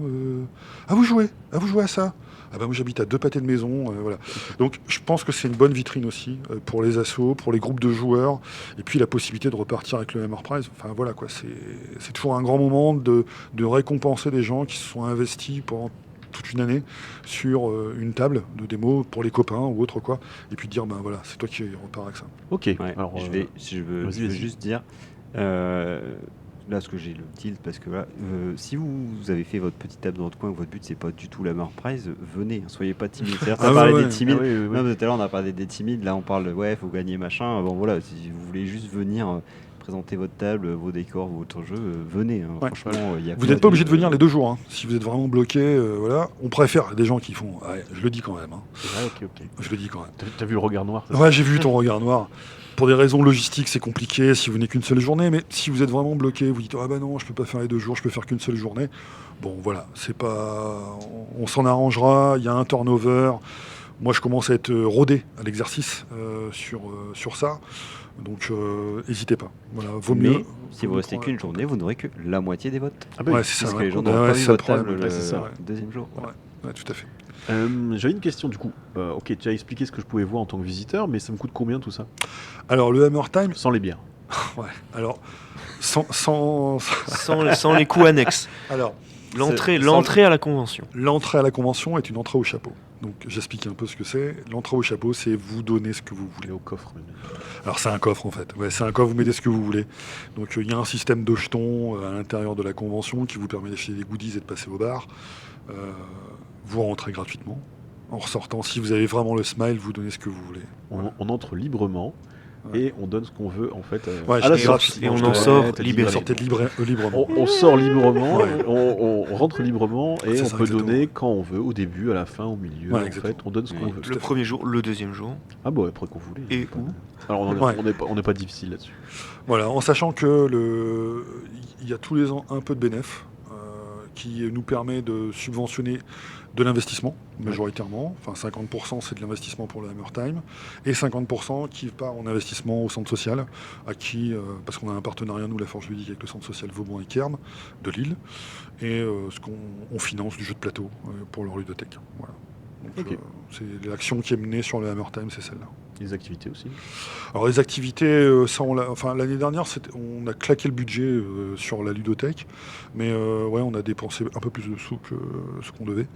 Ah, vous jouez ? Ah, vous jouez à ça ? Ah bah moi, j'habite à 2 pâtés de maison. » Voilà. Donc, je pense que c'est une bonne vitrine aussi pour les assos, pour les groupes de joueurs, et puis la possibilité de repartir avec le Hammer Prize. Enfin, voilà, quoi. C'est toujours un grand moment de récompenser des gens qui se sont investis pendant toute une année sur une table de démo pour les copains ou autre quoi, et puis de dire, ben voilà, c'est toi qui repars avec ça. Ok, Ouais, alors je veux vas-y. juste dire, là, ce que j'ai le tilt, parce que là, si vous avez fait votre petite table dans votre coin, votre but c'est pas du tout la Hammer Prize, venez, soyez pas timide. C'est-à-dire, t'as parlé des timides. Ah oui, oui, oui. Non, mais tout à l'heure, on a parlé des timides. Là, on parle de faut gagner machin. Bon, voilà, si vous voulez juste venir présenter votre table, vos décors, votre jeu, venez. Hein. Ouais. Franchement, il y a Vous pas n'êtes pas de- obligé de venir les 2 jours, hein. Si vous êtes vraiment bloqué, voilà, on préfère des gens qui font, ouais, je le dis quand même, hein. Ah, ok. Je le dis quand même. T'as vu le regard noir ça Ouais, j'ai vu ton regard noir. Pour des raisons logistiques, c'est compliqué si vous n'êtes qu'une seule journée, mais si vous êtes vraiment bloqué, vous dites ah bah non, je peux pas faire les 2 jours, je peux faire qu'une seule journée. Bon, voilà, c'est pas, on s'en arrangera. Il y a un turnover. Moi, je commence à être rodé à l'exercice sur ça, donc n'hésitez pas. Voilà, vaut Mais mieux. si vous restez qu'une journée, vous n'aurez que la moitié des votes. Ah bah oui. Ouais, c'est ça. Parce que Ouais. les gens Ouais, n'auront pas c'est vu ça le votre table problème. le Ouais, c'est ça. deuxième jour. Voilà. Ouais, tout à fait. J'avais une question du coup. Ok, tu as expliqué ce que je pouvais voir en tant que visiteur, mais ça me coûte combien tout ça? Alors le Hammer Time, Sans les bières. ouais. Alors sans Sans les coûts annexes. alors L'entrée à la convention. l'entrée à la convention est une entrée au chapeau. Donc j'explique un peu ce que c'est. L'entrée au chapeau, c'est vous donner ce que vous voulez. Et au coffre même. Alors c'est un coffre en fait. Ouais, c'est un coffre, vous mettez ce que vous voulez. Donc il y a un système de jetons à l'intérieur de la convention qui vous permet d'acheter des goodies et de passer au bar. Vous rentrez gratuitement. En ressortant, si vous avez vraiment le smile, vous donnez ce que vous voulez. On entre librement Ouais. et on donne ce qu'on veut en fait Ouais, à la je sortie. et on en sort t'as libéré. Vous sortez librement. On sort librement, Ouais. on rentre librement et C'est on ça, peut exactement. donner quand on veut, au début, à la fin, au milieu. Ouais, en exactement. fait, on donne ce qu'on Ouais. veut. Le premier jour, le deuxième jour. Ah bon, après qu'on voulait. Et où Alors Ouais. on n'est pas difficile là-dessus. Voilà, en sachant que il y a tous les ans un peu de bénéf qui nous permet de subventionner de l'investissement majoritairement. Enfin 50% c'est de l'investissement pour le Hammer Time et 50% qui part en investissement au centre social à qui, parce qu'on a un partenariat nous la Forge Ludique avec le centre social Vauban et Kern de Lille et on finance du jeu de plateau pour leur ludothèque. Voilà. Donc, Ok. c'est l'action qui est menée sur le Hammer Time, c'est celle-là. Les activités aussi. Alors les activités, ça l'année dernière, on a claqué le budget sur la ludothèque, mais ouais, on a dépensé un peu plus de sous que ce qu'on devait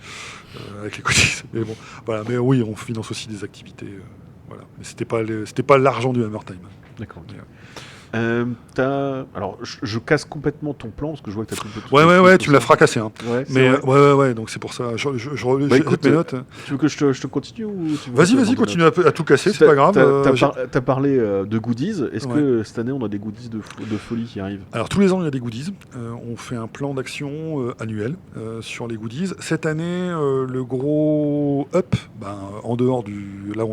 avec les cotises. Mais bon, voilà. Mais oui, on finance aussi des activités, voilà. Mais c'était pas l'argent du Hammer Time. D'accord. ok. Yeah. Alors, je casse complètement ton plan parce que je vois que tu as tout un peu tout Ouais, expliqué, tu tout me l'as ça. fracassé. Hein. Ouais, c'est Mais vrai. ouais, donc c'est pour ça. Je Bah, j'ai écoute, mes notes. Tu veux que je te continue ou tu veux Vas-y, que je te continue demande à tout casser, c'est pas grave. T'as parlé de goodies. Est-ce Ouais. que cette année on a des goodies de folie qui arrivent? Alors tous les ans il y a des goodies, on fait un plan d'action annuel sur les goodies. Cette année le gros up, en dehors là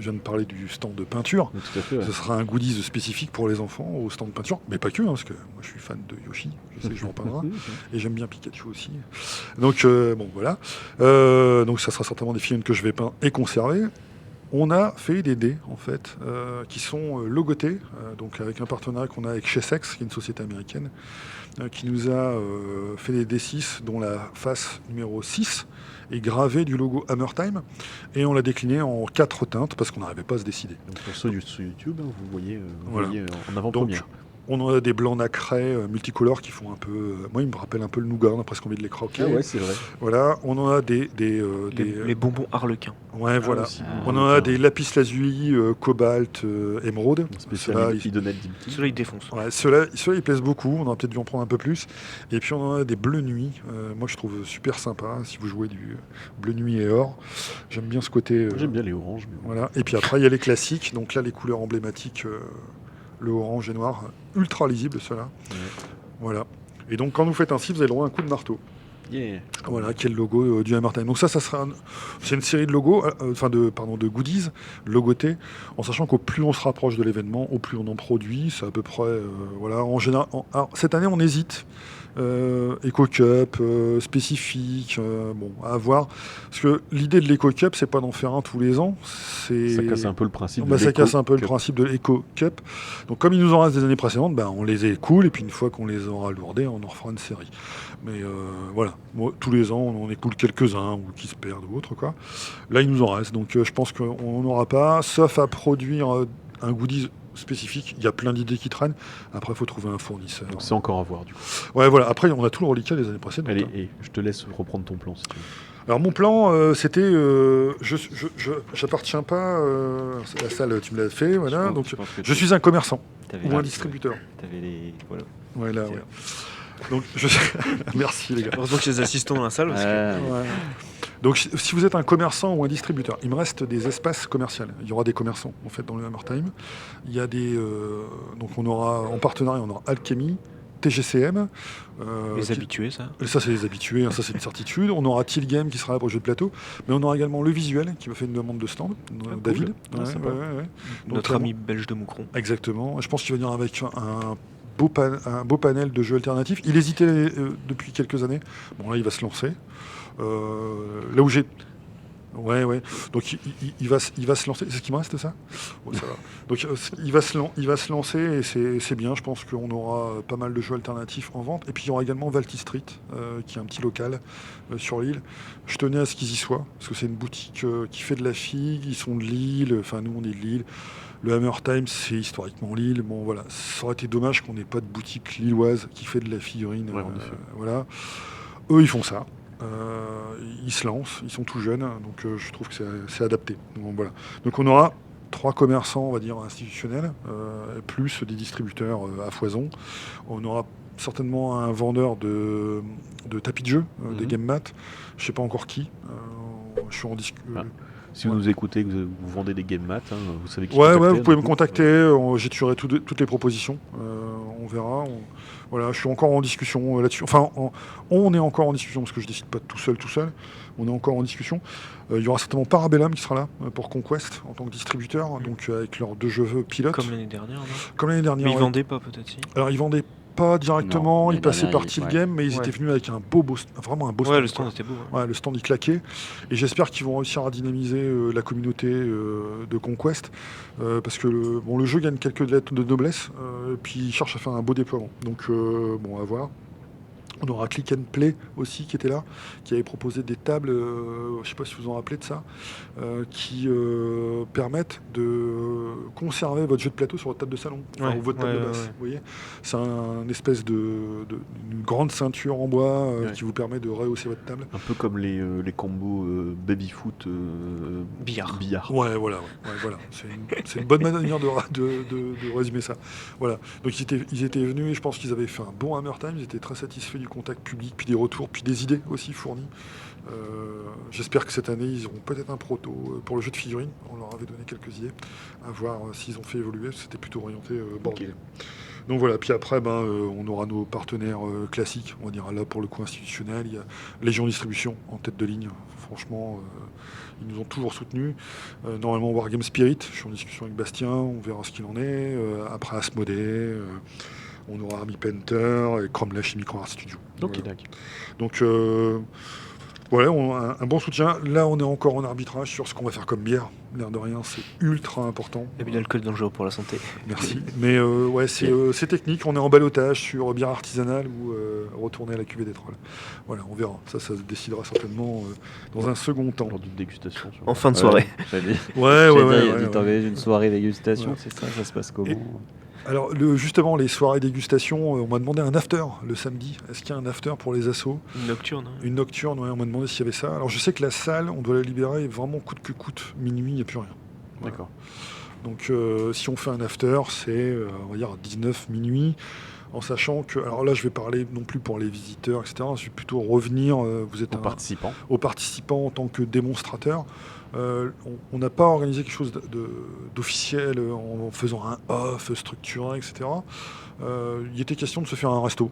je viens de parler du stand de peinture, Oui, tout à fait. Ouais. ce sera un goodies spécifique pour les enfants au stand de peinture, mais pas que, hein, parce que moi je suis fan de Yoshi, je sais que je m'en parlerai, et j'aime bien Pikachu aussi. Donc bon voilà, donc ça sera certainement des figurines que je vais peindre et conserver. On a fait des dés, en fait, qui sont logotés, donc avec un partenariat qu'on a avec Chessex, qui est une société américaine, qui nous a fait des D6 dont la face numéro 6 est gravée du logo Hammer Time, et on l'a décliné en 4 teintes parce qu'on n'arrivait pas à se décider. Donc pour ceux sur YouTube, hein, vous voyez Voilà. en avant-première. Donc, on en a des blancs nacrés multicolores qui font un peu... moi, ils me rappellent un peu le nougat, on a presque envie de les croquer. Ah ouais, c'est vrai. Voilà, on en a des Les bonbons harlequins. ouais, voilà. aussi. On en a des lapis lazuli, cobalt, émeraude. Spécial Ceux-là, Idonat Dimki. Ceux-là, ils défoncent. ouais, ceux-là, ils plaisent beaucoup, on aurait peut-être dû en prendre un peu plus. Et puis on en a des bleu nuit, moi je trouve super sympa, si vous jouez du bleu nuit et or. J'aime bien ce côté... J'aime bien les oranges. Mais bon. Voilà. Et puis après, il y a les classiques, donc là les couleurs emblématiques, le orange et noir, ultra lisible ceux-là. Ouais. Voilà. Et donc quand vous faites ainsi, vous avez le droit à un coup de marteau. Yeah. Voilà, qui est le logo du Hammer Time. Donc ça sera c'est une série de logos, de goodies logotés, en sachant qu'au plus on se rapproche de l'événement, au plus on en produit. C'est à peu près, voilà. En général, alors, cette année, on hésite. Eco Cup, spécifique, bon, à voir. Parce que l'idée de l'Eco Cup, c'est pas d'en faire un tous les ans. Ça casse un peu le principe de ça l'Eco casse un peu le Cup. principe de l'Eco Cup. Donc comme il nous en reste des années précédentes, on les écoule et puis une fois qu'on les aura lourdés, on en refera une série. Mais voilà, moi, tous les ans, on en écoule quelques-uns ou qui se perdent ou autre, quoi. Là, il nous en reste. Donc je pense qu'on n'aura pas, sauf à produire un goodies spécifique. Il y a plein d'idées qui traînent. Après, il faut trouver un fournisseur. Donc c'est encore à voir du coup. Ouais, voilà. Après, on a tout le reliquat des années précédentes. Allez, hein. et je te laisse reprendre ton plan si tu veux. Alors mon plan, c'était, j'appartiens pas, la salle, tu me l'as fait, voilà. Donc je suis un commerçant ou un distributeur. T'avais les... Voilà. Ouais, là, ouais. Donc merci les gars. Heureusement qu'il y a des assistants dans la salle. Parce que... Ouais. Donc si vous êtes un commerçant ou un distributeur, il me reste des espaces commerciaux. Il y aura des commerçants en fait dans le Hammer Time. Il y a des donc on aura en partenariat on aura Alchemy, TGCM. Les habitués, ça. Et ça c'est les habitués, hein, ça c'est une certitude. On aura Till Game qui sera là pour le jeu de plateau, mais on aura également le visuel qui m'a fait une demande de stand, David. Ah, sympa. Donc, Notre ami belge de Moucron. exactement. Je pense qu'il va venir avec un beau panel de jeux alternatifs. Il hésitait depuis quelques années. Bon, là, il va se lancer. Là où j'ai... Ouais. Donc, il va se lancer. C'est ce qui me reste, ça? Ouais, ça va. Donc, il va se lancer et c'est bien. Je pense qu'on aura pas mal de jeux alternatifs en vente. Et puis, il y aura également Valty Street, qui est un petit local sur l'île. Je tenais à ce qu'ils y soient, parce que c'est une boutique qui fait de la figue. Ils sont de Lille. Enfin, nous, on est de Lille. Le Hammer Time, c'est historiquement Lille. Bon, voilà. Ça aurait été dommage qu'on n'ait pas de boutique lilloise qui fait de la figurine. Ouais, en effet. Voilà. Eux, ils font ça. Ils se lancent. Ils sont tout jeunes. Donc, je trouve que c'est adapté. Donc, voilà. Donc, on aura 3 commerçants, on va dire, institutionnels, plus des distributeurs à foison. On aura certainement un vendeur de tapis de jeu, des game mats. Je ne sais pas encore qui. Je suis en discussion. Ah. Si vous nous écoutez, que vous vendez des game mats, hein, vous savez qui Ouais, contacter, vous pouvez du me coup. contacter, j'étudierai toutes les propositions, on verra. Voilà, je suis encore en discussion là-dessus. Enfin, on est encore en discussion, parce que je décide pas tout seul. On est encore en discussion. Il y aura certainement Parabellum qui sera là pour Conquest en tant que distributeur, donc avec leurs 2 jeux pilotes. Comme l'année dernière, non? Comme l'année dernière. Mais ils ouais. vendaient pas, peut-être, si. Alors, ils vendaient pas directement, Non, ils passaient l'année par dernière, Till ouais. Game, mais ils Ouais. étaient venus avec un vraiment un beau stand. Ouais, le stand quoi. était beau. Ouais. Ouais, le stand il claquait et j'espère qu'ils vont réussir à dynamiser la communauté de Conquest parce que le jeu gagne quelques lettres de noblesse puis il cherche à faire un beau déploiement donc bon à voir. On aura Click and Play aussi qui était là, qui avait proposé des tables, je ne sais pas si vous vous en rappelez de ça, qui permettent de conserver votre jeu de plateau sur votre table de salon, enfin, Ouais, ou votre table ouais, de basse. ouais. Vous voyez, c'est une espèce une grande ceinture en bois Ouais. qui vous permet de rehausser votre table. Un peu comme les combos baby-foot Billard. Ouais, voilà. C'est une bonne manière de résumer ça. Voilà. Donc ils étaient venus et je pense qu'ils avaient fait un bon Hammer Time. Ils étaient très satisfaits du contact public, puis des retours, puis des idées aussi fournies. J'espère que cette année ils auront peut-être un proto pour le jeu de figurines. On leur avait donné quelques idées, à voir s'ils ont fait évoluer. C'était plutôt orienté bordel. Donc voilà, puis après, on aura nos partenaires classiques, on va dire là pour le coup institutionnel. Il y a Légion Distribution en tête de ligne. Franchement, ils nous ont toujours soutenus. Normalement, Wargame Spirit, je suis en discussion avec Bastien, on verra ce qu'il en est. Après Asmodée, on aura Army Painter et Cromlech et Micro Art Studio. Ok, Voilà. d'accord. Donc Voilà, un bon soutien. Là, on est encore en arbitrage sur ce qu'on va faire comme bière. L'air de rien, c'est ultra important. Et puis l'alcool dangereux pour la santé. Merci. Mais ouais, c'est technique. On est en balotage sur bière artisanale ou retourner à la cuvée des trolls. Voilà, on verra. Ça se décidera certainement dans un second temps. Lors d'une dégustation. En fin de soirée. Ouais. Il dit t'organises une soirée dégustation, c'est ça se passe comment? Alors, justement, les soirées dégustation, on m'a demandé un after le samedi. Est-ce qu'il y a un after pour les assos? Une nocturne. Hein. Une nocturne, ouais, on m'a demandé s'il y avait ça. Alors, je sais que la salle, on doit la libérer vraiment coûte que coûte. Minuit, il n'y a plus rien. Voilà. D'accord. Donc, si on fait un after, c'est, on va dire, 19 minuit. En sachant que, alors là, je vais parler non plus pour les visiteurs, etc. Je vais plutôt revenir. Vous êtes aux participants en tant que démonstrateur. On n'a pas organisé quelque chose d'officiel en faisant un off structuré, etc. Il était question de se faire un resto,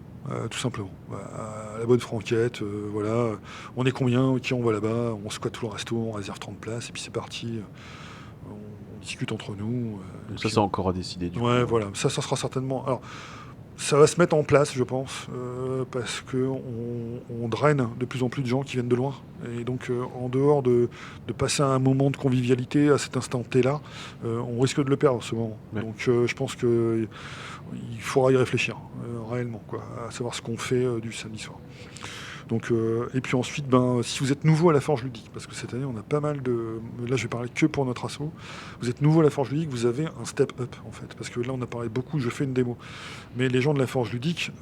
tout simplement. À la bonne franquette, voilà. On est combien? Ok, on va là-bas, on squatte tout le resto, on réserve 30 places, et puis c'est parti. On discute entre nous. Donc ça, c'est encore à décider. Ouais, voilà. Ça sera certainement... Alors, ça va se mettre en place, je pense, parce qu'on draine de plus en plus de gens qui viennent de loin. Et donc, en dehors de passer un moment de convivialité à cet instant T-là, on risque de le perdre, ce moment. Ouais. Donc, je pense qu'il faudra y réfléchir, réellement, quoi, à savoir ce qu'on fait du samedi soir. Donc, et puis ensuite, si vous êtes nouveau à la Forge Ludique, parce que cette année on a pas mal de... Là je vais parler que pour notre asso. Vous êtes nouveau à la Forge Ludique, vous avez un step up en fait. Parce que là on a parlé beaucoup, je fais une démo. Mais les gens de la Forge Ludique,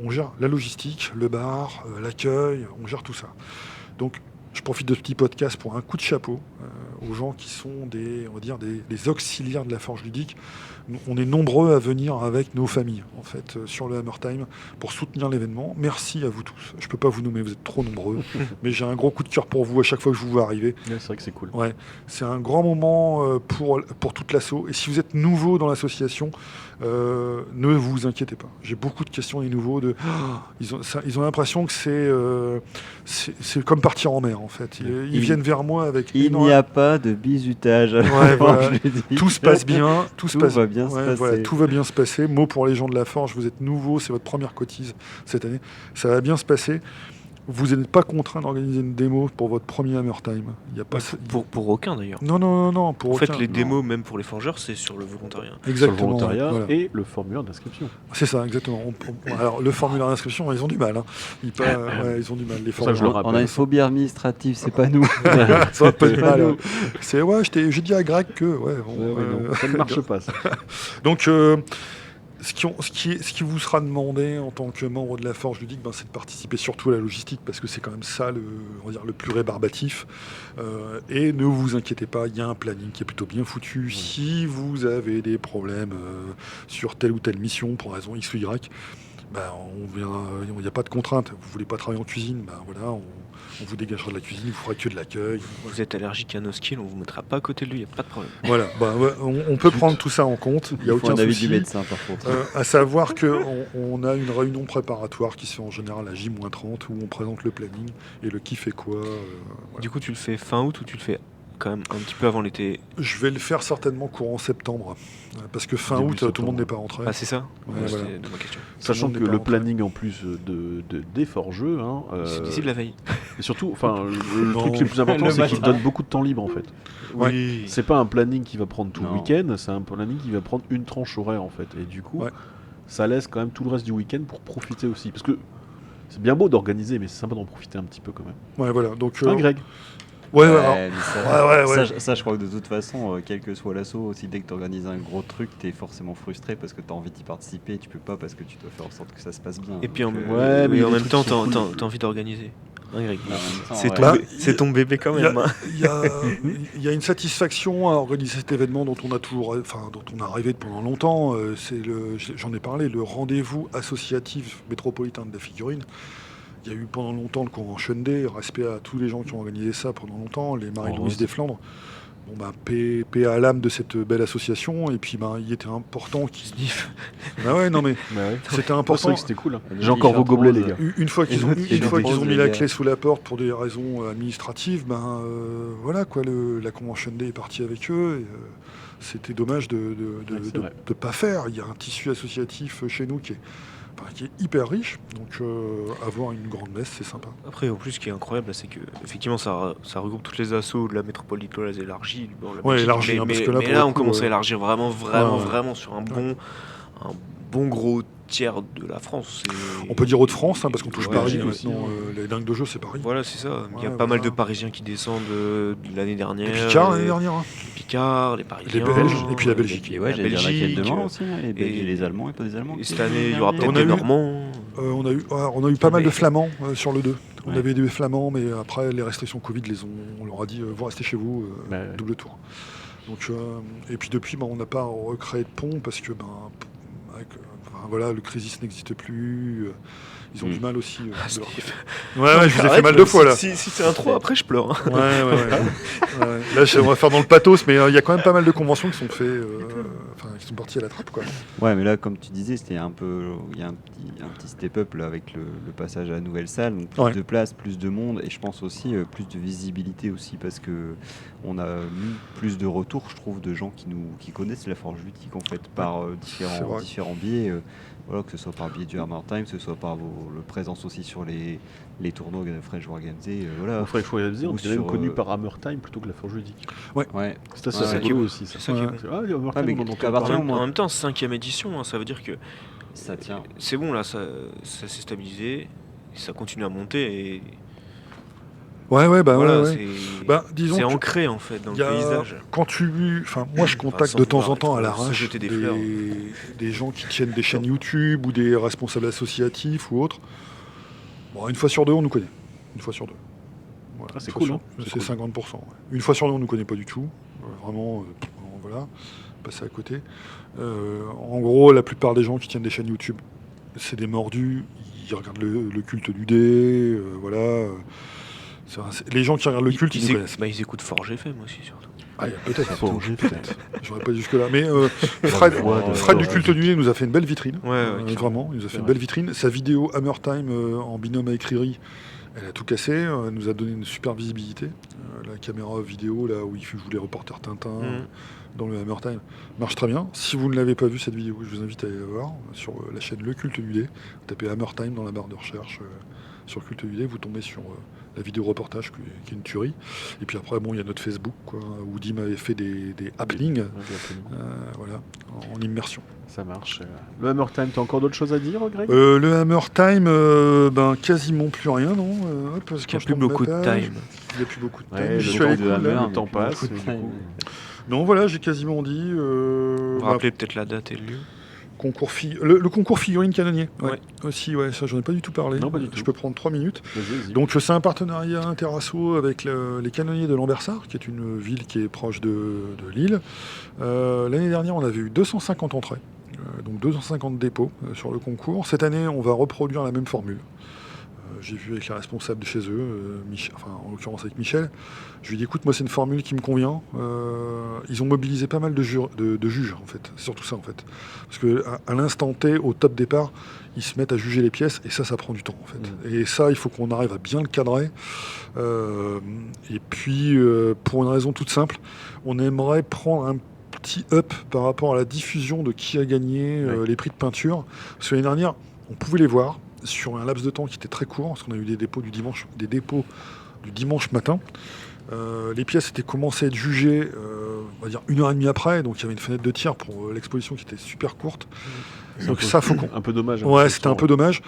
on gère la logistique, le bar, l'accueil, on gère tout ça. Donc je profite de ce petit podcast pour un coup de chapeau aux gens qui sont des auxiliaires de la Forge Ludique. On est nombreux à venir avec nos familles, en fait, sur le Hammer Time pour soutenir l'événement. Merci à vous tous. Je ne peux pas vous nommer, vous êtes trop nombreux. Mais j'ai un gros coup de cœur pour vous à chaque fois que je vous vois arriver. Ouais, c'est vrai que c'est cool. Ouais, c'est un grand moment pour toute l'asso. Et si vous êtes nouveau dans l'association, ne vous inquiétez pas. J'ai beaucoup de questions des nouveaux. Ils ont l'impression que c'est comme partir en mer, en fait. Ils viennent vers moi avec... Il n'y a pas de bizutage. Ouais, voilà. Tout se passe bien. Tout va bien se passer. Voilà, tout va bien se passer. Mot pour les gens de la Forge, vous êtes nouveaux, c'est votre première cotise cette année. Ça va bien se passer. Vous n'êtes pas contraint d'organiser une démo pour votre premier Hammer Time. Il y a pas pour aucun d'ailleurs. Non. Pour aucun. En fait, les démos, même pour les forgeurs, c'est sur le volontariat. Exactement. Sur le volontariat, voilà. Et le formulaire d'inscription. C'est ça, exactement. Alors, le formulaire d'inscription, ils ont du mal. Hein. Ils ont du mal. Les forgeurs. On a une phobie administrative, c'est pas nous. Ça va pas du mal. C'est j'ai dit à Greg que non, ça ne marche pas. Ça. Donc. Ce qui vous sera demandé en tant que membre de la Forge Ludique, c'est de participer surtout à la logistique, parce que c'est quand même ça le plus rébarbatif. Et ne vous inquiétez pas, il y a un planning qui est plutôt bien foutu. Si vous avez des problèmes sur telle ou telle mission, pour raison X ou Y, il n'y a pas de contrainte. Vous voulez pas travailler en cuisine, on vous dégagera de la cuisine, vous fera que de l'accueil. Vous êtes allergique à nos skills, on vous mettra pas à côté de lui, il n'y a pas de problème. Voilà, on peut prendre tout ça en compte, il n'y a aucun souci. Du médecin par contre. À savoir qu'on a une réunion préparatoire qui se fait en général à J-30 où on présente le planning et le qui fait quoi. Voilà. Du coup, tu le fais fin août ou tu le fais quand même un petit peu avant l'été? Je vais le faire certainement courant septembre, parce que fin août, tout le monde n'est pas rentré. Ah, c'est ça voilà. C'était ma question. Sachant que le planning en plus des forgeux, c'est d'ici de la veille. Et surtout, le truc le plus important, c'est qu'il donne beaucoup de temps libre en fait. Oui. C'est pas un planning qui va prendre tout le week-end, c'est un planning qui va prendre une tranche horaire en fait. Et du coup, ça laisse quand même tout le reste du week-end pour profiter aussi. Parce que c'est bien beau d'organiser, mais c'est sympa d'en profiter un petit peu quand même. Ouais, voilà. Donc, Greg. Ça, je crois que de toute façon, quel que soit l'assaut, aussi dès que tu organises un gros truc, tu es forcément frustré parce que tu as envie d'y participer, tu peux pas parce que tu dois faire en sorte que ça se passe bien. Et puis en même temps, tu as envie d'organiser. Greg. C'est ton bébé quand même. Il y a une satisfaction à organiser cet événement dont on a rêvé pendant longtemps. J'en ai parlé, le rendez-vous associatif métropolitain de la figurine. Il y a eu pendant longtemps le Convention Day, respect à tous les gens qui ont organisé ça pendant longtemps, les Marie-Louise des Flandres. Paix à l'âme de cette belle association, et puis il était important qu'ils... C'était important. C'était cool. J'ai encore vos gobelets, les gars. Une fois qu'ils ont mis la clé sous la porte pour des raisons administratives, la Convention Day est partie avec eux. Et, c'était dommage de ne pas faire. Il y a un tissu associatif chez nous qui est qui est hyper riche. Donc avoir une grande messe, c'est sympa. Après, en plus, ce qui est incroyable, là, c'est que effectivement, ça regroupe toutes les assos de la métropole lilloise élargie. Bon, la Belgique, élargie, mais, parce mais- que là, mais pour là, le on coup, commence à élargir vraiment, ouais. vraiment sur un bon gros tiers de la France. On peut dire Hauts-de-France, parce qu'on touche Ouais, Paris aussi, maintenant. hein. Les dingues de jeu, c'est Paris. Voilà, c'est ça. Il y a Ouais, pas mal de voilà. Parisiens qui descendent de l'année dernière. Et Picard l'année dernière. Hein. Les Picards, les Parisiens. Les Belges, et puis la Et Belgique. puis, ouais, La j'allais dire laquelle Belgique, demain aussi, hein, les Belges et les Allemands, et pas des Allemands. Et qui cette étaient année, il y l'année aura dernière. peut-être On a des eu- Normands. On a eu pas mal de Mais- Flamands sur le 2. On Ouais. avait des Flamands, mais après les restrictions Covid, on leur a dit vous restez chez vous, Ouais. double tour. Donc, et puis depuis, on n'a pas recréé de pont parce que voilà, le Crisis n'existe plus. Ils ont du mal aussi. De leur côté. Ouais, je vous ai fait mal deux fois là. Si c'est un 3, après je pleure. Hein. Ouais. Là, on va faire dans le pathos, mais il y a quand même pas mal de conventions qui sont faites, qui sont parties à la trappe, quoi. Ouais, mais là, comme tu disais, il y a un petit step-up là, avec le passage à la nouvelle salle, donc plus Ouais. de place, plus de monde, et je pense aussi plus de visibilité aussi, parce que on a eu plus de retours, je trouve, de gens qui connaissent la Forge Ludique en fait, par c'est vrai. différents biais. Voilà, que ce soit par le biais du Hammer Time, que ce soit par le présence aussi sur les tournois de French Wargames. Voilà. French Wargames, on Ou est même sur, connu par Hammer Time plutôt que la Forge Ludique. Ouais. C'est assez Ouais. rigolo aussi, ça. C'est ça qui est bon. Ah, Hammer Ouais, mais Time, on en qu'à entend partir parler. du moment- En même temps, 5e édition, hein, ça veut dire que Ça tient. c'est bon, là, ça s'est stabilisé, ça continue à monter et Ouais, voilà, ouais. Disons c'est que ancré en fait dans y le a- paysage. moi, je contacte sans de temps vouloir en temps à être- l'arrache sans jeter des fleurs. des gens qui tiennent des chaînes YouTube ou des responsables associatifs ou autres. Bon, une fois sur deux, on nous connaît. Une fois sur deux. Voilà, Ah, c'est une fois cool, sur- hein. C'est C'est cool. 50%. Ouais. Une fois sur deux, on nous connaît pas du tout. Vraiment, voilà, passer à côté. En gros, la plupart des gens qui tiennent des chaînes YouTube, c'est des mordus. Ils regardent le culte du dé, voilà. Les gens qui regardent le culte, ils nous connaissent. Ils écoutent Forge FM aussi surtout. Ah, peut-être. Forge, peut-être. J'aurais pas dit jusque-là. Mais Fred du culte du dé nous a fait une belle vitrine. Ouais, Vraiment, il nous a fait C'est une vrai. belle vitrine. Sa vidéo Hammer Time en binôme avec Riri, elle a tout cassé. Elle nous a donné une super visibilité. La caméra vidéo, là où il joue les reporters Tintin dans le Hammer Time, marche très bien. Si vous ne l'avez pas vu cette vidéo, je vous invite à aller la voir sur la chaîne Le Culte du Dé. Vous tapez Hammer Time dans la barre de recherche sur Culte du Dé, vous tombez sur la vidéo reportage qui est une tuerie. Et puis après, il y a notre Facebook, quoi, où Dim avait fait des happenings, Ouais, des happenings. voilà, en immersion. Ça marche. Le Hammer Time, t'as encore d'autres choses à dire, Greg? Le Hammer Time, quasiment plus rien, non parce Il n'y a que plus beaucoup de time. Il n'y a plus beaucoup de time. Ouais, J'y le suis temps allé de cool, Hammer, là. le temps passe. beaucoup de et du time. coup, Non, voilà, j'ai quasiment dit. Vous rappelez peut-être la date et le lieu. Le concours figurine canonnier. Ouais. Aussi, ouais, ça j'en ai pas du tout parlé. Non, pas du tout. Je peux prendre 3 minutes. vas-y. Donc c'est un partenariat interasso avec les canonniers de Lambersart, qui est une ville qui est proche de Lille. L'année dernière, on avait eu 250 entrées, donc 250 dépôts sur le concours. Cette année, on va reproduire la même formule. J'ai vu avec les responsables de chez eux, en l'occurrence avec Michel. Je lui ai dit, écoute, moi c'est une formule qui me convient. Ils ont mobilisé pas mal de juges, en fait. C'est surtout ça, en fait. Parce qu'à l'instant T, au top départ, ils se mettent à juger les pièces, et ça prend du temps, en fait. Et ça, il faut qu'on arrive à bien le cadrer. Et puis, pour une raison toute simple, on aimerait prendre un petit up par rapport à la diffusion de qui a gagné les prix de peinture. Parce que l'année dernière, on pouvait les voir sur un laps de temps qui était très court, parce qu'on a eu des dépôts du dimanche matin. Les pièces étaient commencées à être jugées, on va dire 1h30 après, donc il y avait une fenêtre de tir pour l'exposition qui était super courte. Donc ça, faut qu'on... Un peu dommage. Ouais, c'était un peu dommage.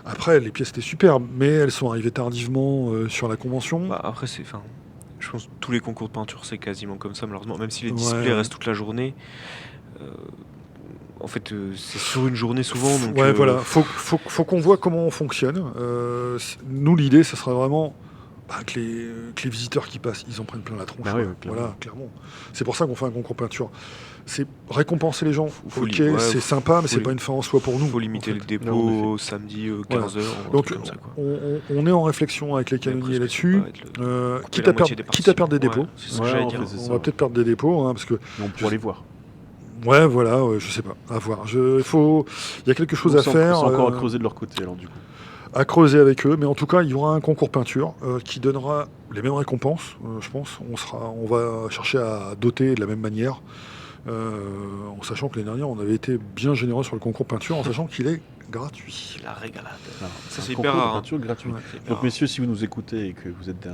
Après, les pièces étaient superbes, mais elles sont arrivées tardivement sur la convention. Après, je pense que tous les concours de peinture, c'est quasiment comme ça, malheureusement. Même si les Ouais. displays restent toute la journée, en fait, c'est sur une journée souvent. Donc, Ouais, voilà. Faut qu'on voit comment on fonctionne. Nous, l'idée, ça serait vraiment que les visiteurs qui passent, ils en prennent plein la tronche. Bah oui, clairement. Voilà, clairement. C'est pour ça qu'on fait un concours peinture. C'est récompenser les gens. Faut Ok, ouais, c'est sympa, mais faut c'est pas une fin en soi pour nous. Il faut limiter en le fait. dépôt Non, en au samedi 15h. Donc, comme ça, quoi. on est en réflexion avec les Mais après, canonniers ça là-dessus. peut pas être le- couper Quitte la à moitié perdre des participants. dépôts. Ouais, c'est ce que Ouais, j'allais on dire. fait ça. On va peut-être perdre des dépôts, parce que Mais on pourra les voir. ouais, voilà, je sais pas, à voir. Il y a quelque chose à faire. C'est encore à creuser de leur côté, alors, du coup. À creuser avec eux, mais en tout cas, il y aura un concours peinture qui donnera les mêmes récompenses, je pense. On va chercher à doter de la même manière. en sachant que l'année dernière, on avait été bien généreux sur le concours peinture, en sachant qu'il est gratuit. La régalade. Alors, Ça, un c'est concours hyper de rare. peinture gratuit. Ouais. C'est hyper Donc rare. messieurs, si vous nous écoutez et que vous êtes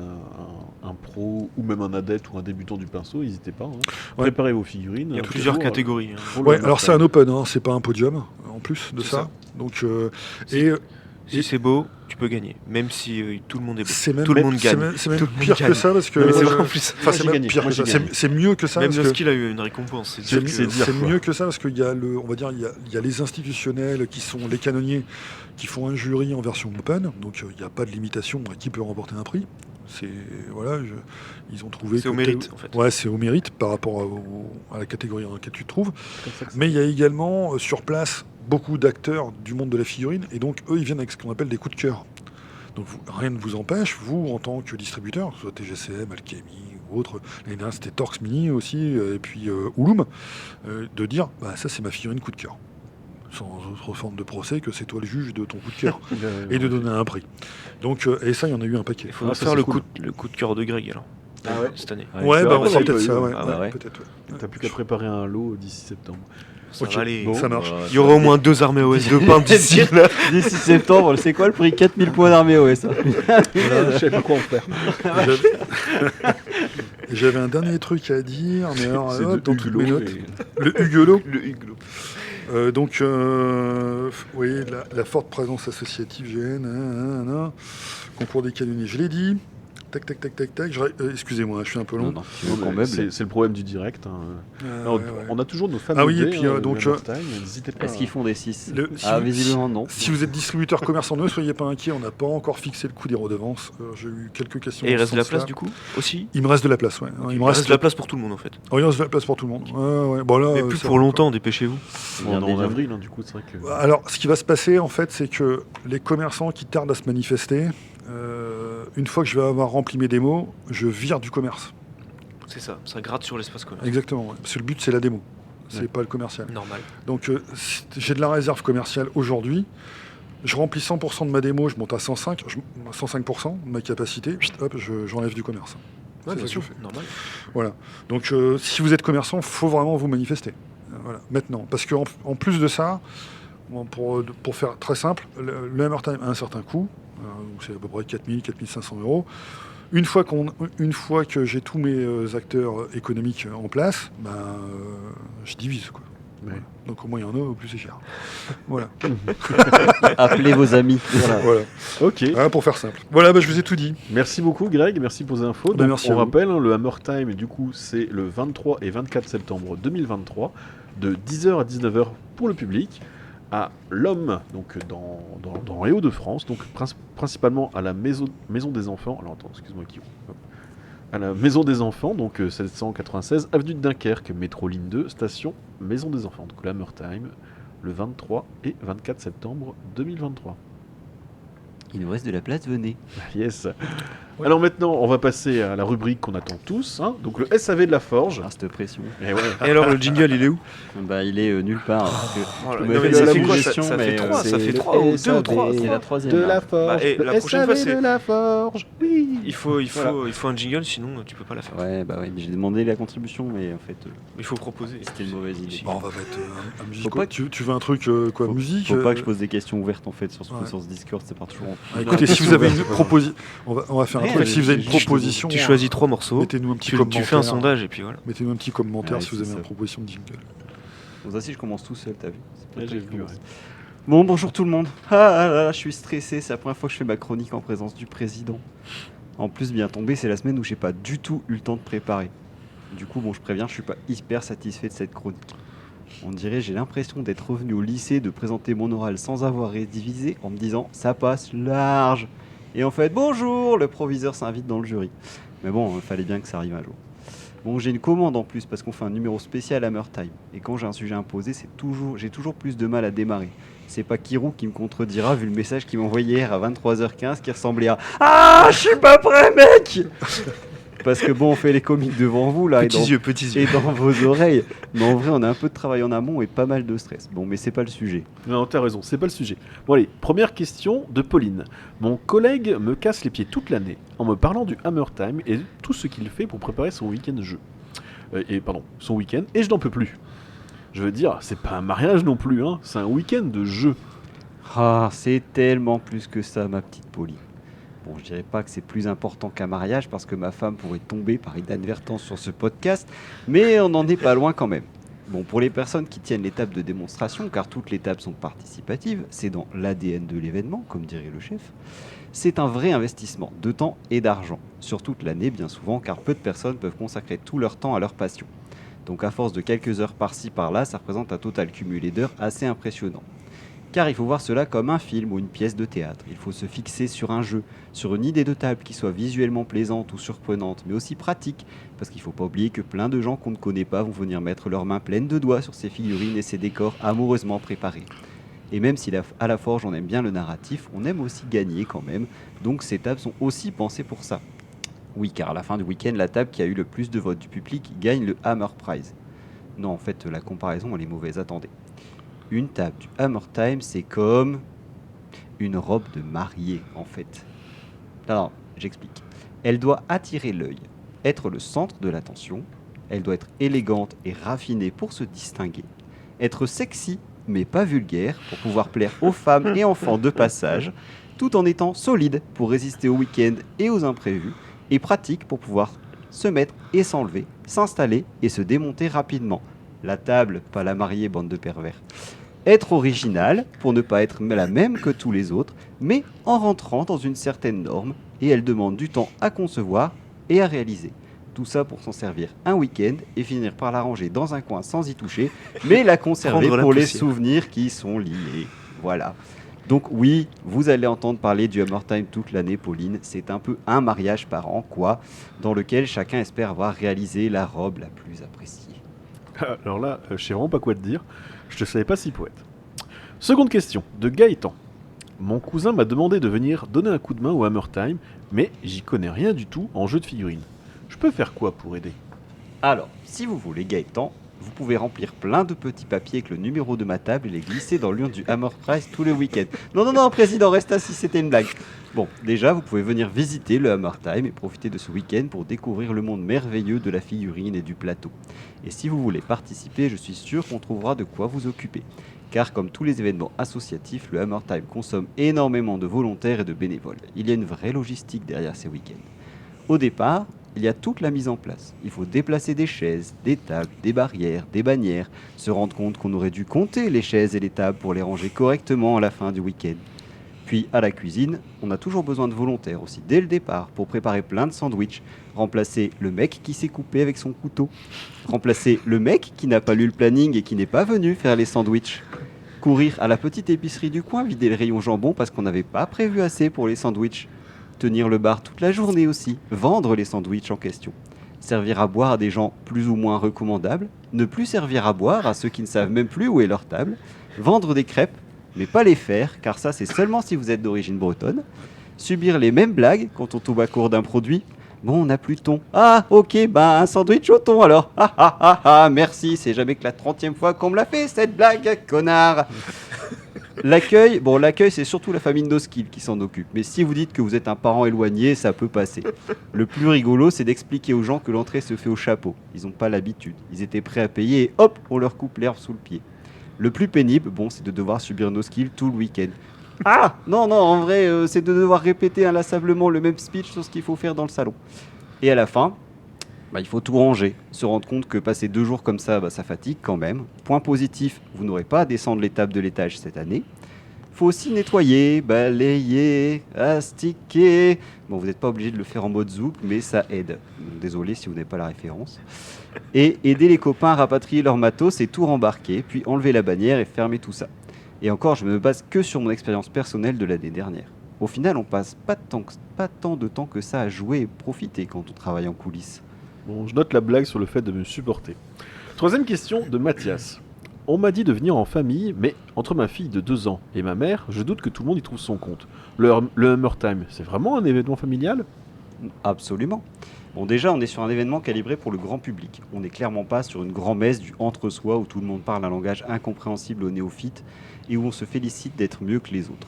un pro ou même un adepte ou un débutant du pinceau, n'hésitez pas. Ouais. Préparez vos figurines. Il y a Pour, plusieurs catégories. hein. pour le Ouais, Hammer alors c'est Time. un open, hein, c'est pas un podium en plus de C'est ça. ça. Donc, Si- et Si c'est beau, tu peux gagner. Même si tout le monde est beau. c'est même, Tout le monde c'est gagne. même, c'est même Tout le monde pire gagne. que ça parce que. Non, mais c'est vraiment plus. Enfin, c'est j'ai même gagné, pire moi, que j'ai ça. gagné. C'est mieux que ça. Même parce que Noskill a eu une récompense. C'est C'est- dire c'est que- dire. C'est quoi. mieux que ça parce qu'il y a on va dire, il y a les institutionnels qui sont les canonniers qui font un jury en version open, donc il n'y a pas de limitation à qui peut remporter un prix. C'est voilà, ils ont trouvé. C'est au que mérite, en fait. Ouais, c'est au mérite par rapport à la catégorie dans laquelle tu te trouves. C'est comme ça que ça- Mais il y a également sur place beaucoup d'acteurs du monde de la figurine et donc eux ils viennent avec ce qu'on appelle des coups de cœur. Donc rien ne vous empêche, vous en tant que distributeur, que ce soit TGCM, Alchemy ou autre, l'année dernière c'était Torx Mini aussi, et puis Ulum, de dire bah, ça c'est ma figurine coup de cœur. Sans autre forme de procès que c'est toi le juge de ton coup de cœur et de donner un prix. Donc, et ça il y en a eu un paquet. Il faudra Ah, ça, faire c'est le, cool. le coup de cœur de Greg alors. Ah ouais. Cette année. Ouais, tu bah vois, on fera il y a peut-être eu, ça, ouais. ah bah ouais. Peut-être, ouais. T'as plus qu'à préparer un lot d'ici septembre. Ça Ok, va aller. bon. Ça marche. Il y aura au moins 2 armées OS de peintre d'ici là. D'ici septembre, c'est quoi le prix? 4000 points d'armée OS. hein. Je sais pas quoi en faire. J'avais un dernier truc à dire, mais alors, C'est hop, de dans toutes Huguelot mes notes. et- Le Huguelot. Le Huguelot. Donc, vous voyez, la forte présence associative GN, concours des canonniers, je l'ai dit. Tac, tac, tac, tac, tac. Excusez-moi, je suis un peu long. Non, non, tu veux qu'on meuble? C'est le problème du direct. hein. Alors, Ouais, ouais. On a toujours nos fans Ah oui, de et dés, puis, hein, donc, le Hammer Time, n'hésitez pas. Est-ce qu'ils font des 6? Si Ah, vous- visiblement non. Si vous êtes distributeur commerçant, ne soyez pas inquiets, on n'a pas encore fixé le coût des redevances. J'ai eu quelques questions. Et il dans reste ce de la sens-là. place du coup aussi. Il me reste de la place, ouais. Il reste de la place pour tout le monde en fait. Oh, il reste de la place pour tout le monde. Ouais. Bon, là, Mais plus ça pour va, longtemps, dépêchez-vous. On est en Déjà. avril, hein, du coup, c'est vrai que. quoi. Alors, ce qui va se passer, en fait, c'est que les commerçants qui tardent à se manifester, une fois que je vais avoir rempli mes démos, je vire du commerce. C'est ça gratte sur l'espace commun. Exactement, ouais. Parce que le but, c'est la démo. C'est Ouais. pas le commercial. Normal. Donc, j'ai de la réserve commerciale aujourd'hui. Je remplis 100% de ma démo, je monte à 105% de ma capacité. Hop, j'enlève du commerce. Ouais, C'est bien ça sûr. que je fais. Normal. Voilà. Donc, si vous êtes commerçant, il faut vraiment vous manifester. Voilà. Maintenant. Parce qu'en en plus de ça, bon, pour faire très simple, le Hammer Time a un certain coût. Donc c'est à peu près 4000, 4500 euros. Une fois que j'ai tous mes acteurs économiques en place, je divise, quoi. Ouais. Voilà. Donc au moins il y en a, au plus c'est cher. Voilà. Appelez vos amis. Voilà. Voilà. Ok. Voilà, pour faire simple. Voilà, je vous ai tout dit. Merci beaucoup Greg, merci pour les infos. Ben, Donc, merci on à vous. rappelle, hein, le Hammer Time, du coup, c'est le 23 et 24 septembre 2023, de 10h à 19h pour le public, à l'Homme, donc dans les Hauts-de-France, donc principalement à la maison des enfants. Alors attends, excuse-moi, hop. À la Maison des Enfants, donc 796 avenue de Dunkerque, métro ligne 2, station Maison des Enfants. Donc le Hammer Time, le 23 et 24 septembre 2023. Il nous reste de la place, venez. Yes. Alors maintenant, on va passer à la rubrique qu'on attend tous, hein, donc le SAV de la Forge. Ah, cette pression. Et ouais. Et alors le jingle il est où? Bah, il est nulle part. parce que Oh là, tu non, me mais fais ça la fait quoi, suggestion, ça fait mais, 3, ça c'est fait le 3 ou 2 ou SAV, 3. C'est la troisième. De là. la Forge. Bah, et le la prochaine SAV fois, c'est- de la Forge. Oui. Il faut Voilà. un jingle, sinon tu peux pas la faire. Ouais, bah ouais, mais j'ai demandé la contribution, mais en fait, Il faut proposer. c'était une mauvaise idée. Bon, on va mettre un musique. Faut pas Tu veux un truc, quoi, Faut- musique Faut pas que je pose des questions ouvertes en fait sur ce Ouais. Discord, c'est pas toujours. Ah, écoutez, si vous avez une proposition, on va faire un Ouais, truc. Si vous avez une Tu proposition, choisis 3 morceaux, mettez-nous un petit tu commentaire. fais un sondage et puis voilà. Mettez-nous un petit commentaire Ouais, si vous c'est avez ça. une proposition de jingle. Bon, ça si je commence tout seul, t'as vu. C'est pas Ouais, toi j'ai qui vu, commence. ouais. Bon, bonjour tout le monde. Ah là là, je suis stressé, c'est la première fois que je fais ma chronique en présence du président. En plus, bien tombé, c'est la semaine où j'ai pas du tout eu le temps de préparer. Du coup, bon, je préviens, je suis pas hyper satisfait de cette chronique. On dirait, j'ai l'impression d'être revenu au lycée, de présenter mon oral sans avoir révisé, en me disant ça passe large. Et en fait, bonjour, le proviseur s'invite dans le jury. Mais bon, il fallait bien que ça arrive un jour. Bon, j'ai une commande en plus parce qu'on fait un numéro spécial Hammer Time. Et quand j'ai un sujet imposé, j'ai toujours plus de mal à démarrer. C'est pas Kirou qui me contredira vu le message qu'il m'a envoyé hier à 23h15 qui ressemblait à ah, je suis pas prêt, mec. Parce que bon, on fait les comiques devant vous là et dans vos oreilles. Mais en vrai, on a un peu de travail en amont et pas mal de stress. Bon, mais c'est pas le sujet. Non, t'as raison, c'est pas le sujet. Bon allez, première question de Pauline. Mon collègue me casse les pieds toute l'année en me parlant du Hammer Time et de tout ce qu'il fait pour préparer son week-end jeu. son week-end, et je n'en peux plus. Je veux dire, c'est pas un mariage non plus, hein, c'est un week-end de jeu. Ah, c'est tellement plus que ça, ma petite Pauline. Bon, je dirais pas que c'est plus important qu'un mariage parce que ma femme pourrait tomber par inadvertance sur ce podcast, mais on n'en est pas loin quand même. Bon, pour les personnes qui tiennent l'étape de démonstration, car toutes les tables sont participatives, c'est dans l'ADN de l'événement, comme dirait le chef, c'est un vrai investissement de temps et d'argent, sur toute l'année bien souvent, car peu de personnes peuvent consacrer tout leur temps à leur passion. Donc à force de quelques heures par-ci par-là, ça représente un total cumulé d'heures assez impressionnant. Car il faut voir cela comme un film ou une pièce de théâtre. Il faut se fixer sur un jeu, sur une idée de table qui soit visuellement plaisante ou surprenante, mais aussi pratique, parce qu'il ne faut pas oublier que plein de gens qu'on ne connaît pas vont venir mettre leurs mains pleines de doigts sur ces figurines et ces décors amoureusement préparés. Et même si à la forge on aime bien le narratif, on aime aussi gagner quand même, donc ces tables sont aussi pensées pour ça. Oui, car à la fin du week-end, la table qui a eu le plus de votes du public gagne le Hammer Prize. Non, en fait, la comparaison elle est mauvaise, attendez. Une table du Hammer Time, c'est comme une robe de mariée, en fait. Alors, j'explique. Elle doit attirer l'œil, être le centre de l'attention, elle doit être élégante et raffinée pour se distinguer, être sexy, mais pas vulgaire, pour pouvoir plaire aux femmes et enfants de passage, tout en étant solide pour résister aux week-ends et aux imprévus, et pratique pour pouvoir se mettre et s'enlever, s'installer et se démonter rapidement. La table, pas la mariée, bande de pervers. Être original, pour ne pas être la même que tous les autres, mais en rentrant dans une certaine norme, et elle demande du temps à concevoir et à réaliser. Tout ça pour s'en servir un week-end et finir par la ranger dans un coin sans y toucher, mais la conserver pour les souvenirs qui sont liés. Voilà. Donc oui, vous allez entendre parler du Hammer Time toute l'année, Pauline. C'est un peu un mariage par an, quoi, dans lequel chacun espère avoir réalisé la robe la plus appréciée. Alors là, je sais vraiment pas quoi te dire. Je te savais pas si poète. Seconde question, de Gaëtan. Mon cousin m'a demandé de venir donner un coup de main au Hammer Time, mais j'y connais rien du tout en jeu de figurines. Je peux faire quoi pour aider ? Alors, si vous voulez, Gaëtan, vous pouvez remplir plein de petits papiers avec le numéro de ma table et les glisser dans l'urne du Hammer Prize tous les week-ends. Non, président, reste assis, c'était une blague. Bon, déjà, vous pouvez venir visiter le Hammer Time et profiter de ce week-end pour découvrir le monde merveilleux de la figurine et du plateau. Et si vous voulez participer, je suis sûr qu'on trouvera de quoi vous occuper. Car comme tous les événements associatifs, le Hammer Time consomme énormément de volontaires et de bénévoles. Il y a une vraie logistique derrière ces week-ends. Au départ, il y a toute la mise en place. Il faut déplacer des chaises, des tables, des barrières, des bannières, se rendre compte qu'on aurait dû compter les chaises et les tables pour les ranger correctement à la fin du week-end. Puis à la cuisine, on a toujours besoin de volontaires aussi dès le départ pour préparer plein de sandwichs, remplacer le mec qui s'est coupé avec son couteau, remplacer le mec qui n'a pas lu le planning et qui n'est pas venu faire les sandwichs, courir à la petite épicerie du coin, vider le rayon jambon parce qu'on n'avait pas prévu assez pour les sandwichs, tenir le bar toute la journée aussi, vendre les sandwichs en question, servir à boire à des gens plus ou moins recommandables, ne plus servir à boire à ceux qui ne savent même plus où est leur table, vendre des crêpes, mais pas les faire, car ça c'est seulement si vous êtes d'origine bretonne, subir les mêmes blagues quand on tombe à court d'un produit. Bon, on n'a plus de thon. Ah, ok, bah un sandwich au thon alors. Ah, merci, c'est jamais que la 30e fois qu'on me l'a fait cette blague, connard. L'accueil, c'est surtout la famille Noskill qui s'en occupe. Mais si vous dites que vous êtes un parent éloigné, ça peut passer. Le plus rigolo, c'est d'expliquer aux gens que l'entrée se fait au chapeau. Ils n'ont pas l'habitude. Ils étaient prêts à payer et hop, on leur coupe l'herbe sous le pied. Le plus pénible, c'est de devoir subir Noskill tout le week-end. Ah non, en vrai, c'est de devoir répéter inlassablement le même speech sur ce qu'il faut faire dans le salon. Et à la fin, il faut tout ranger, se rendre compte que passer 2 jours comme ça, ça fatigue quand même. Point positif, vous n'aurez pas à descendre l'étape de l'étage cette année. Faut aussi nettoyer, balayer, astiquer. Bon, vous n'êtes pas obligé de le faire en mode zouk, mais ça aide. Désolé si vous n'avez pas la référence. Et aider les copains à rapatrier leur matos et tout rembarquer, puis enlever la bannière et fermer tout ça. Et encore, je me base que sur mon expérience personnelle de l'année dernière. Au final, on passe pas tant de temps que ça à jouer et profiter quand on travaille en coulisses. Bon, je note la blague sur le fait de me supporter. Troisième question de Mathias. On m'a dit de venir en famille, mais entre ma fille de 2 ans et ma mère, je doute que tout le monde y trouve son compte. Le Hammer Time, c'est vraiment un événement familial ? Absolument. Bon, déjà, on est sur un événement calibré pour le grand public. On n'est clairement pas sur une grand-messe du entre-soi où tout le monde parle un langage incompréhensible aux néophytes et où on se félicite d'être mieux que les autres.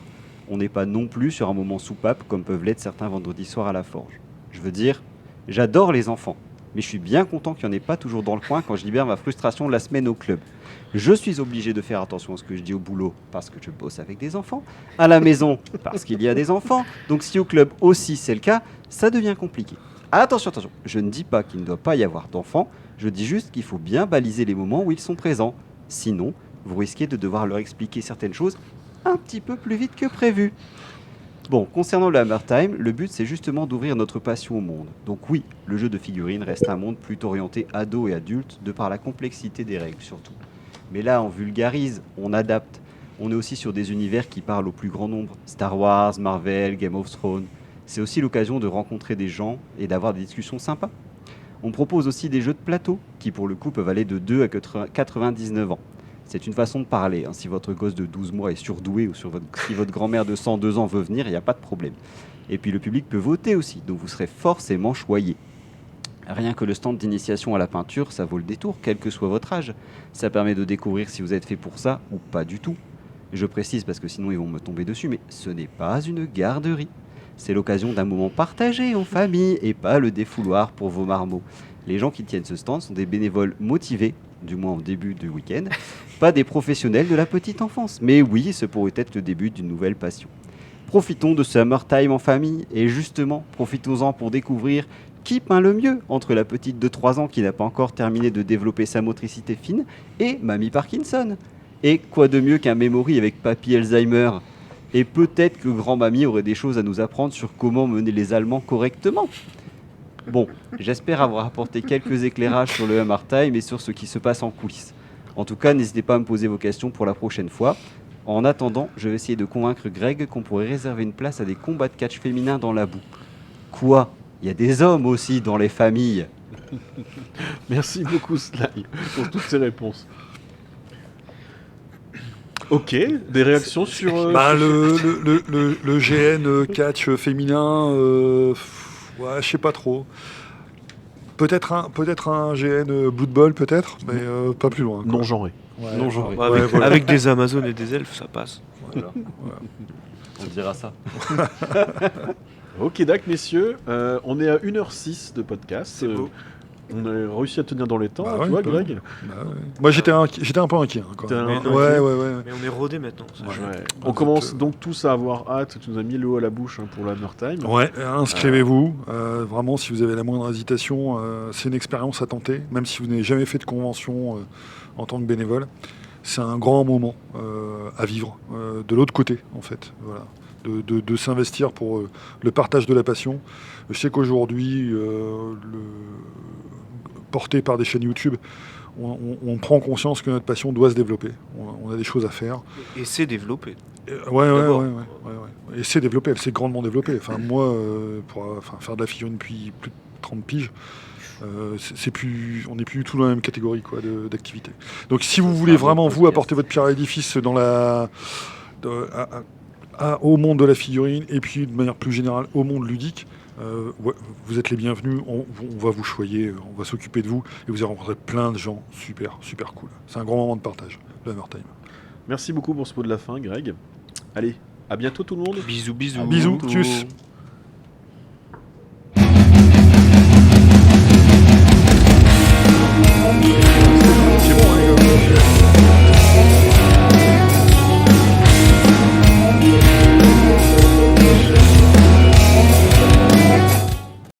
On n'est pas non plus sur un moment soupape comme peuvent l'être certains vendredis soirs à la Forge. Je veux dire, j'adore les enfants. Mais je suis bien content qu'il n'y en ait pas toujours dans le coin quand je libère ma frustration la semaine au club. Je suis obligé de faire attention à ce que je dis au boulot parce que je bosse avec des enfants, à la maison parce qu'il y a des enfants, donc si au club aussi c'est le cas, ça devient compliqué. Attention, je ne dis pas qu'il ne doit pas y avoir d'enfants, je dis juste qu'il faut bien baliser les moments où ils sont présents. Sinon, vous risquez de devoir leur expliquer certaines choses un petit peu plus vite que prévu. Bon, concernant le Hammer Time, le but c'est justement d'ouvrir notre passion au monde. Donc oui, le jeu de figurines reste un monde plutôt orienté ado et adulte, de par la complexité des règles surtout. Mais là, on vulgarise, on adapte. On est aussi sur des univers qui parlent au plus grand nombre. Star Wars, Marvel, Game of Thrones. C'est aussi l'occasion de rencontrer des gens et d'avoir des discussions sympas. On propose aussi des jeux de plateau, qui pour le coup peuvent aller de 2 à 99 ans. C'est une façon de parler. Si votre gosse de 12 mois est surdoué ou si votre grand-mère de 102 ans veut venir, il n'y a pas de problème. Et puis le public peut voter aussi, donc vous serez forcément choyé. Rien que le stand d'initiation à la peinture, ça vaut le détour, quel que soit votre âge. Ça permet de découvrir si vous êtes fait pour ça ou pas du tout. Je précise parce que sinon ils vont me tomber dessus, mais ce n'est pas une garderie. C'est l'occasion d'un moment partagé en famille et pas le défouloir pour vos marmots. Les gens qui tiennent ce stand sont des bénévoles motivés, du moins au début du week-end, pas des professionnels de la petite enfance. Mais oui, ce pourrait être le début d'une nouvelle passion. Profitons de ce Hammer Time en famille et justement, profitons-en pour découvrir qui peint le mieux entre la petite de 3 ans qui n'a pas encore terminé de développer sa motricité fine et Mamie Parkinson. Et quoi de mieux qu'un memory avec Papy Alzheimer? Et peut-être que grand-mamie aurait des choses à nous apprendre sur comment mener les Allemands correctement. Bon, j'espère avoir apporté quelques éclairages sur le Hammer Time et sur ce qui se passe en coulisses. En tout cas, n'hésitez pas à me poser vos questions pour la prochaine fois. En attendant, je vais essayer de convaincre Greg qu'on pourrait réserver une place à des combats de catch féminins dans la boue. Quoi? Il y a des hommes aussi dans les familles. Merci beaucoup Sly pour toutes ces réponses. Ok, des réactions sur... Le GN catch féminin, ouais, je sais pas trop. Peut-être un GN Blood Bowl, peut-être, mais pas plus loin. Quoi. Non genré. Ouais. Non genré. Avec, voilà. avec des Amazones et des elfes, ça passe. Voilà. On dira ça. Ok, d'accord, messieurs. On est à 1h06 de podcast. C'est beau. On a réussi à tenir dans les temps, Bah tu ouais, vois, un peu. Greg. Bah ouais. Moi, j'étais un peu inquiet. Hein, quand T'es même. un- Ouais. Mais on est rodé maintenant. ça. Ouais. Ouais. On commence donc tous à avoir hâte. Tu nous as mis le haut à la bouche pour la Hammer Time. Ouais, inscrivez-vous. Vraiment, si vous avez la moindre hésitation, c'est une expérience à tenter, même si vous n'avez jamais fait de convention en tant que bénévole. C'est un grand moment à vivre de l'autre côté, en fait. Voilà. De s'investir pour le partage de la passion. Je sais qu'aujourd'hui, porté par des chaînes YouTube, on prend conscience que notre passion doit se développer. On a des choses à faire. Et c'est développé. Ouais. D'abord. Et c'est développé, elle s'est grandement développée. Enfin, moi, pour faire de la figurine depuis plus de 30 piges, on n'est plus du tout dans la même catégorie quoi, d'activité. Donc si vous voulez vraiment, vous, apporter votre pierre à l'édifice au monde de la figurine, et puis de manière plus générale au monde ludique, vous êtes les bienvenus, on va vous choyer, on va s'occuper de vous, et vous allez rencontrer plein de gens super cool. C'est un grand moment de partage, le Hammer Time. Merci beaucoup pour ce mot de la fin, Greg. Allez, à bientôt tout le monde. Bisous, bisous. Bisous, tchuss.